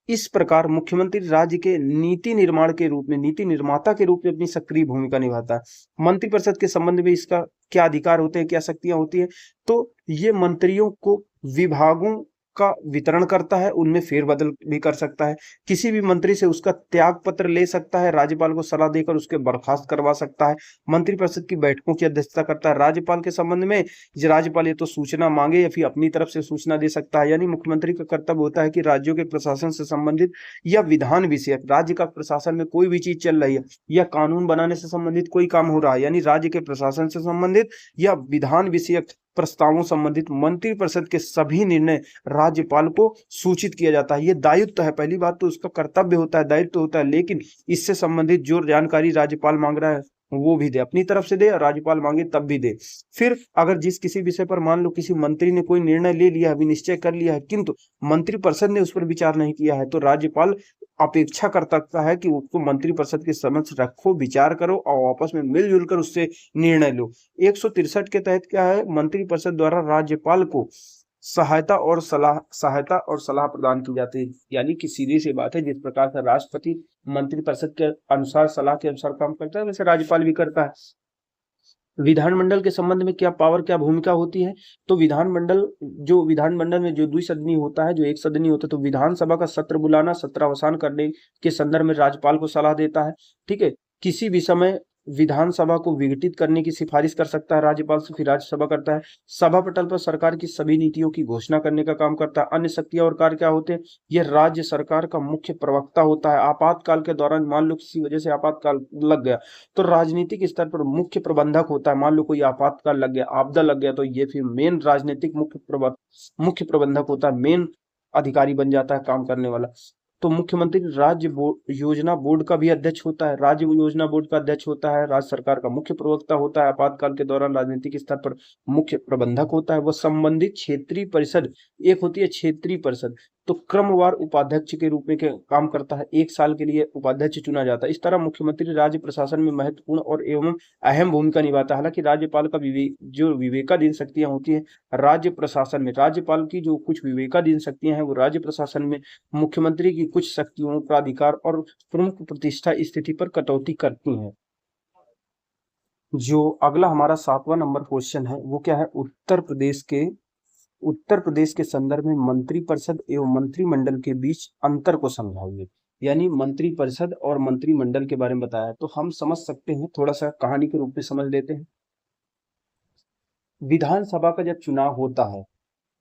इस प्रकार मुख्यमंत्री राज्य के नीति निर्माण के रूप में, नीति निर्माता के रूप में अपनी सक्रिय भूमिका निभाता है। मंत्रिपरिषद के संबंध में इसका क्या अधिकार होते हैं, क्या शक्तियां होती है, तो ये मंत्रियों को विभागों का वितरण करता है, उनमें फेरबदल भी कर सकता है, किसी भी मंत्री से उसका त्याग पत्र ले सकता है, राज्यपाल को सलाह देकर उसके बर्खास्त करवा सकता है, मंत्रिपरिषद की बैठकों की अध्यक्षता करता है। राज्यपाल के संबंध में राज्यपाल ये तो सूचना मांगे या फिर अपनी तरफ से सूचना दे सकता है। यानी मुख्यमंत्री का कर्तव्य होता है कि राज्यों के प्रशासन से संबंधित या विधान विषयक, राज्य का प्रशासन में कोई भी चीज चल रही है या कानून बनाने से संबंधित कोई काम हो रहा है, यानी राज्य के प्रशासन से संबंधित या विधान विषयक प्रस्तावों संबंधित मंत्रिपरिषद के सभी निर्णय राज्यपाल को सूचित किया जाता है। ये दायित्व है, पहली बात तो उसका कर्तव्य होता है, दायित्व होता है, लेकिन इससे संबंधित जो जानकारी राज्यपाल मांग रहा है वो भी दे, अपनी तरफ से दे, और राज्यपाल मांगे तब भी दे। फिर अगर जिस किसी विषय पर मान लो किसी मंत्री ने कोई निर्णय ले लिया है, निश्चय कर लिया है, किंतु मंत्रिपरिषद ने उस पर विचार नहीं किया है, तो राज्यपाल अपेक्षा कर सकता है कि उसको मंत्रिपरिषद के समक्ष रखो, विचार करो और आपस में मिलजुल कर उससे निर्णय लो। 163 के तहत क्या है, मंत्रिपरिषद द्वारा राज्यपाल को सहायता और सलाह प्रदान की जाती है। यानी कि सीधी सी बात है, जिस प्रकार से राष्ट्रपति मंत्रिपरिषद के अनुसार सलाह के अनुसार काम करता है, वैसे राज्यपाल भी करता है। विधानमंडल के संबंध में क्या पावर, क्या भूमिका होती है, तो विधानमंडल में जो द्विसदनीय होता है, जो एक सदनीय होता है, तो विधानसभा का सत्र बुलाना, सत्र अवसान करने के संदर्भ में राज्यपाल को सलाह देता है। ठीक है, किसी भी समय विधानसभा को विघटित करने की सिफारिश कर सकता है राज्यपाल से, फिर राज्यसभा करता है। सभा पटल पर सरकार की सभी नीतियों की घोषणा करने का काम करता है। अन्य शक्तियां और कार्य क्या होते हैं, यह राज्य सरकार का मुख्य प्रवक्ता होता है। आपातकाल के दौरान मान लो किसी वजह से आपातकाल लग गया तो राजनीतिक स्तर पर मुख्य प्रबंधक होता है। मान लो कोई आपातकाल लग गया, आपदा लग गया, तो ये फिर मेन राजनीतिक मुख्य प्रबंधक होता है, मेन अधिकारी बन जाता है काम करने वाला। तो मुख्यमंत्री योजना बोर्ड का भी अध्यक्ष होता है, राज्य योजना बोर्ड का अध्यक्ष होता है, राज्य सरकार का मुख्य प्रवक्ता होता है, आपातकाल के दौरान राजनीतिक स्तर पर मुख्य प्रबंधक होता है। वह संबंधित क्षेत्रीय परिषद, एक होती है क्षेत्रीय परिषद, तो क्रमवार उपाध्यक्ष के रूप में काम करता है, 1 साल के लिए उपाध्यक्ष चुना जाता है। इस तरह मुख्यमंत्री राज्य प्रशासन में महत्वपूर्ण और एवं अहम भूमिका निभाता है। हालांकि राज्यपाल का जो विवेकाधीन शक्तियां होती है राज्य प्रशासन में, राज्यपाल की जो कुछ विवेकाधीन शक्तियां हैं वो राज्य प्रशासन में मुख्यमंत्री की कुछ शक्तियों, प्राधिकार और प्रमुख प्रतिष्ठा स्थिति पर कटौती करती हैं। जो अगला हमारा 7वां नंबर क्वेश्चन है वो क्या है, उत्तर प्रदेश के संदर्भ में मंत्रिपरिषद एवं मंत्रिमंडल के बीच अंतर को समझाइए। यानी मंत्रिपरिषद और मंत्रिमंडल के बारे में बताया, तो हम समझ सकते हैं, थोड़ा सा कहानी के रूप में समझ लेते हैं। विधानसभा का जब चुनाव होता है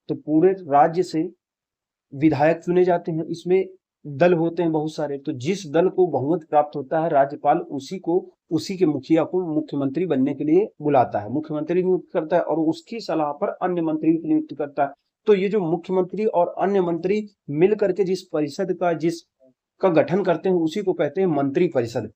तो पूरे राज्य से विधायक चुने जाते हैं, इसमें दल होते हैं बहुत सारे, तो जिस दल को बहुमत प्राप्त होता है राज्यपाल उसी के मुखिया को मुख्यमंत्री बनने के लिए बुलाता है, मुख्यमंत्री नियुक्त करता है और उसकी सलाह पर अन्य मंत्री नियुक्त करता है। तो ये जो मुख्यमंत्री और अन्य मंत्री मिल करके जिस परिषद का गठन करते हैं उसी को कहते हैं मंत्रिपरिषद।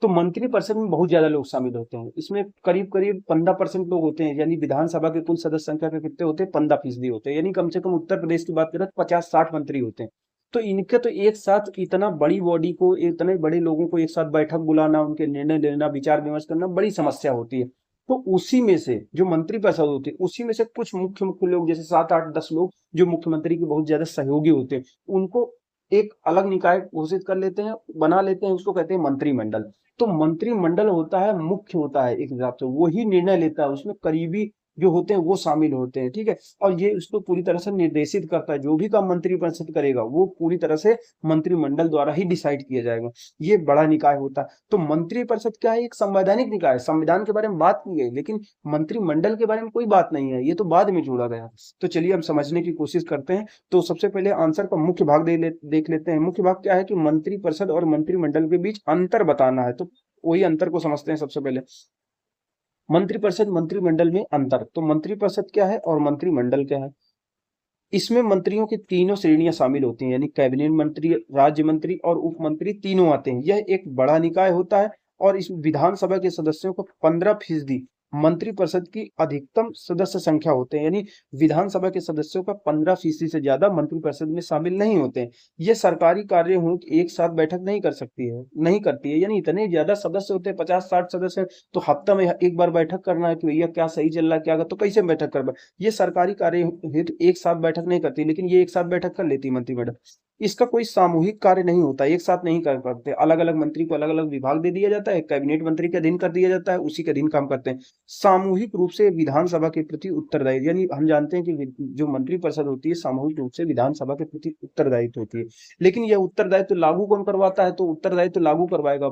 तो मंत्रिपरिषद में बहुत ज्यादा लोग शामिल होते हैं, इसमें करीब करीब 15% लोग होते हैं, यानी विधानसभा के कुल सदस्य संख्या के कितने होते हैं, 15% होते हैं, यानी कम से कम उत्तर प्रदेश की बात करें तो 50-60 मंत्री होते हैं। तो इनके तो एक साथ इतना बड़ी बॉडी को, इतने बड़े लोगों को एक साथ बैठक बुलाना, उनके निर्णय लेना, विचार विमर्श करना बड़ी समस्या होती है। तो उसी में से जो मंत्रिपरिषद होती है उसी में से कुछ मुख्य लोग, जैसे 7-8-10 लोग जो मुख्यमंत्री के बहुत ज्यादा सहयोगी होते हैं, उनको एक अलग निकाय घोषित कर लेते हैं, बना लेते हैं, उसको कहते हैं मंत्रिमंडल। तो मंत्रिमंडल होता है, मुख्य होता है एक हिसाब से, वही निर्णय लेता है, उसमें करीबी जो होते हैं वो शामिल होते हैं, ठीक है। और ये उसको पूरी तरह से निर्देशित करता है, जो भी काम मंत्रिपरिषद करेगा वो पूरी तरह से मंत्रिमंडल द्वारा ही डिसाइड किया जाएगा। ये बड़ा निकाय होता है। तो मंत्रिपरिषद क्या है, एक संवैधानिक निकाय है। संविधान के बारे में बात की गई, लेकिन मंत्रिमंडल के बारे में कोई बात नहीं है, ये तो बाद में जोड़ा गया। तो चलिए हम समझने की कोशिश करते हैं। तो सबसे पहले आंसर का मुख्य भाग देख लेते हैं। मुख्य भाग क्या है कि मंत्रिपरिषद और मंत्रिमंडल के बीच अंतर बताना है। तो वही अंतर को समझते हैं सबसे पहले। मंत्रिपरिषद मंत्रिमंडल में अंतर। तो मंत्रिपरिषद क्या है और मंत्रिमंडल क्या है। इसमें मंत्रियों की तीनों श्रेणियां शामिल होती हैं, यानी कैबिनेट मंत्री, राज्य मंत्री और उप मंत्री तीनों आते हैं। यह एक बड़ा निकाय होता है और इस विधानसभा के सदस्यों को 15% मंत्रिपरिषद की अधिकतम सदस्य संख्या होते हैं, यानी विधानसभा के सदस्यों का 15% से ज्यादा मंत्रिपरिषद में शामिल नहीं होते हैं। ये सरकारी कार्य हो एक साथ बैठक नहीं कर सकती है, नहीं करती है, यानी इतने ज्यादा सदस्य होते हैं, 50-60 सदस्य। तो हफ्ता में एक बार बैठक करना है कि भैया क्या सही चल रहा है क्या, तो कैसे बैठक कर, ये सरकारी कार्य हेतु एक साथ बैठक नहीं करती, लेकिन ये एक साथ बैठक कर लेती मंत्रिमंडल। इसका कोई सामूहिक कार्य नहीं होता, एक साथ नहीं कर पाते। अलग अलग मंत्री को अलग अलग विभाग दे दिया जाता है, कैबिनेट मंत्री के अधीन कर दिया जाता है, उसी के अधीन काम करते हैं। सामूहिक रूप से विधानसभा के प्रति उत्तरदायी, यानी हम जानते हैं कि जो मंत्रिपरिषद होती है सामूहिक रूप से विधानसभा के प्रति उत्तरदायित्व होती है। लेकिन यह उत्तरदायित्व लागू कौन करवाता है, तो उत्तरदायित्व लागू करवाएगा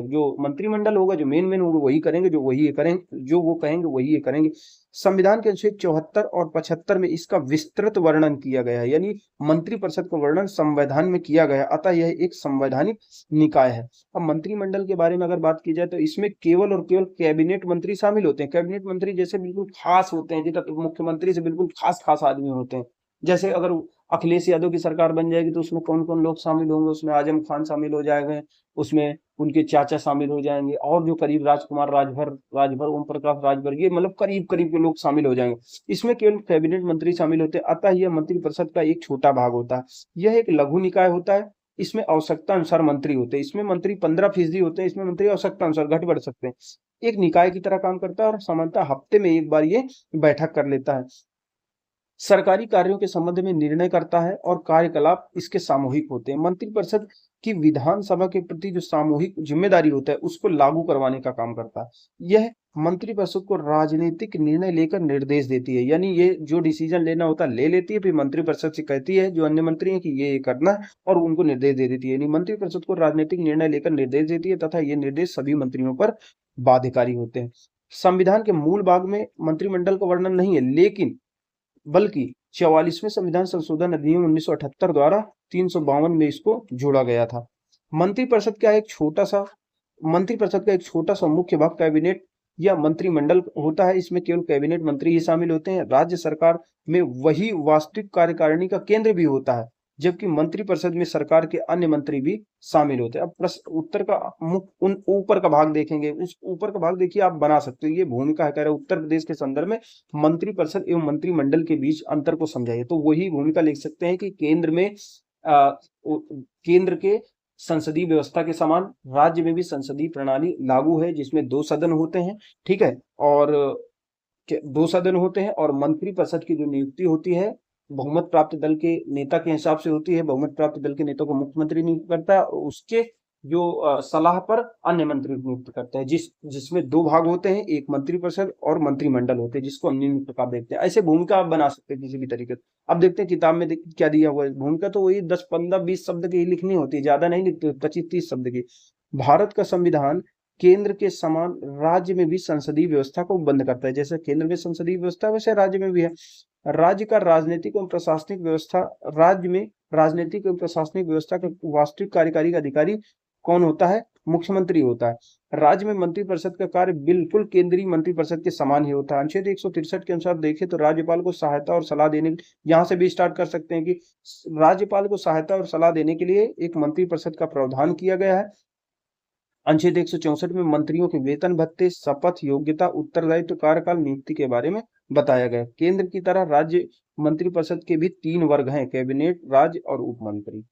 जो मंत्रिमंडल होगा, जो मेन होगा वही करेंगे, जो वही करेंगे, जो वो कहेंगे वही ये करेंगे। संविधान के अनुच्छेद 74 और 75 में इसका विस्तृत वर्णन किया गया है, यानी मंत्रिपरिषद का वर्णन संविधान में किया गया, अतः यह एक संवैधानिक निकाय है। अब मंत्रिमंडल के बारे में अगर बात की जाए तो इसमें केवल और केवल कैबिनेट मंत्री शामिल होते हैं। कैबिनेट मंत्री जैसे बिल्कुल खास होते हैं, जैसे मुख्यमंत्री से बिल्कुल खास खास आदमी होते हैं। जैसे अगर अखिलेश यादव की सरकार बन जाएगी तो उसमें कौन कौन लोग शामिल होंगे, उसमें आजम खान शामिल हो जाएंगे, उसमें उनके चाचा शामिल हो जाएंगे, और जो करीब राजकुमार राजभर ओम प्रकाश राजभर, ये मतलब करीब करीब के लोग शामिल हो जाएंगे। इसमें केवल कैबिनेट मंत्री शामिल होते हैं, अतः यह मंत्रिपरिषद का एक छोटा भाग होता है। यह एक लघु निकाय होता है। इसमें आवश्यकता अनुसार मंत्री होते हैं। इसमें मंत्री 15% होते हैं, इसमें मंत्री आवश्यकता अनुसार घट बढ़ सकते हैं। एक निकाय की तरह काम करता है और सामान्यतः हफ्ते में एक बार ये बैठक कर लेता है। सरकारी कार्यों के संबंध में निर्णय करता है और कार्यकलाप इसके सामूहिक होते हैं। मंत्रिपरिषद की विधानसभा के प्रति जो सामूहिक जिम्मेदारी होता है उसको लागू करवाने का काम करता है। यह मंत्रिपरिषद को राजनीतिक निर्णय लेकर निर्देश देती है, यानी ये जो डिसीजन लेना होता है ले लेती है, फिर मंत्रिपरिषद से कहती है जो अन्य मंत्री हैं कि ये करना है, और उनको निर्देश दे देती है। यानी मंत्रिपरिषद को राजनीतिक निर्णय लेकर निर्देश देती है तथा ये निर्देश सभी मंत्रियों पर बाध्यकारी होते हैं। संविधान के मूल भाग में मंत्रिमंडल का वर्णन नहीं है, लेकिन बल्कि 44वें संविधान संशोधन अधिनियम 1978 द्वारा 352 में इसको जोड़ा गया था। मंत्रिपरिषद का एक छोटा सा मुख्य भाग कैबिनेट या मंत्रिमंडल होता है। इसमें केवल कैबिनेट मंत्री ही शामिल होते हैं। राज्य सरकार में वही वास्तविक कार्यकारिणी का केंद्र भी होता है, जबकि मंत्रिपरिषद में सरकार के अन्य मंत्री भी शामिल होते हैं। अब प्रश्न उत्तर का ऊपर का भाग देखेंगे। उस ऊपर का भाग देखिए, आप बना सकते हो। ये भूमिका है, कह रहे उत्तर प्रदेश के संदर्भ में मंत्रिपरिषद एवं मंत्रिमंडल के बीच अंतर को समझाइए। तो वही भूमिका लिख सकते हैं कि केंद्र के संसदीय व्यवस्था के समान राज्य में भी संसदीय प्रणाली लागू है, जिसमें 2 सदन होते हैं, ठीक है। और 2 सदन होते हैं और मंत्रिपरिषद की जो नियुक्ति होती है बहुमत प्राप्त दल के नेता के हिसाब से होती है। बहुमत प्राप्त दल के नेता को मुख्यमंत्री नियुक्त करता है और उसके जो सलाह पर अन्य मंत्री नियुक्त करता है, जिसमें 2 भाग होते हैं, एक मंत्रिपरिषद और मंत्रिमंडल होते हैं, जिसको हम निम्न प्रकार देखते हैं। ऐसे भूमिका आप बना सकते हैं किसी भी तरीके से। अब देखते हैं किताब में क्या दिया हुआ है। भूमिका तो वही 10, 15, 20 शब्द की लिखनी होती है, ज्यादा नहीं लिखते, 25-30 शब्द की। भारत का संविधान केंद्र के समान राज्य में भी संसदीय व्यवस्था को बंद करता है। जैसे केंद्र में संसदीय व्यवस्था वैसे राज्य में भी है। राज्य का राजनीतिक एवं प्रशासनिक व्यवस्था, राज्य में राजनीतिक एवं प्रशासनिक व्यवस्था का वास्तविक कार्यकारी अधिकारी कौन होता है, मुख्यमंत्री होता है। राज्य में मंत्रिपरिषद का कार्य बिल्कुल केंद्रीय मंत्रिपरिषद के समान ही होता है। अनुच्छेद 163 के अनुसार देखें तो राज्यपाल को सहायता और सलाह देने, यहाँ से भी स्टार्ट कर सकते हैं कि राज्यपाल को सहायता और सलाह देने के लिए एक मंत्रिपरिषद का प्रावधान किया गया है। अनुच्छेद 164 में मंत्रियों के वेतन भत्ते, शपथ, योग्यता, उत्तरदायित्व, कार्यकाल, नियुक्ति के बारे में बताया गया। केंद्र की तरह राज्य मंत्रिपरिषद के भी 3 वर्ग हैं, कैबिनेट, राज्य और उप मंत्री।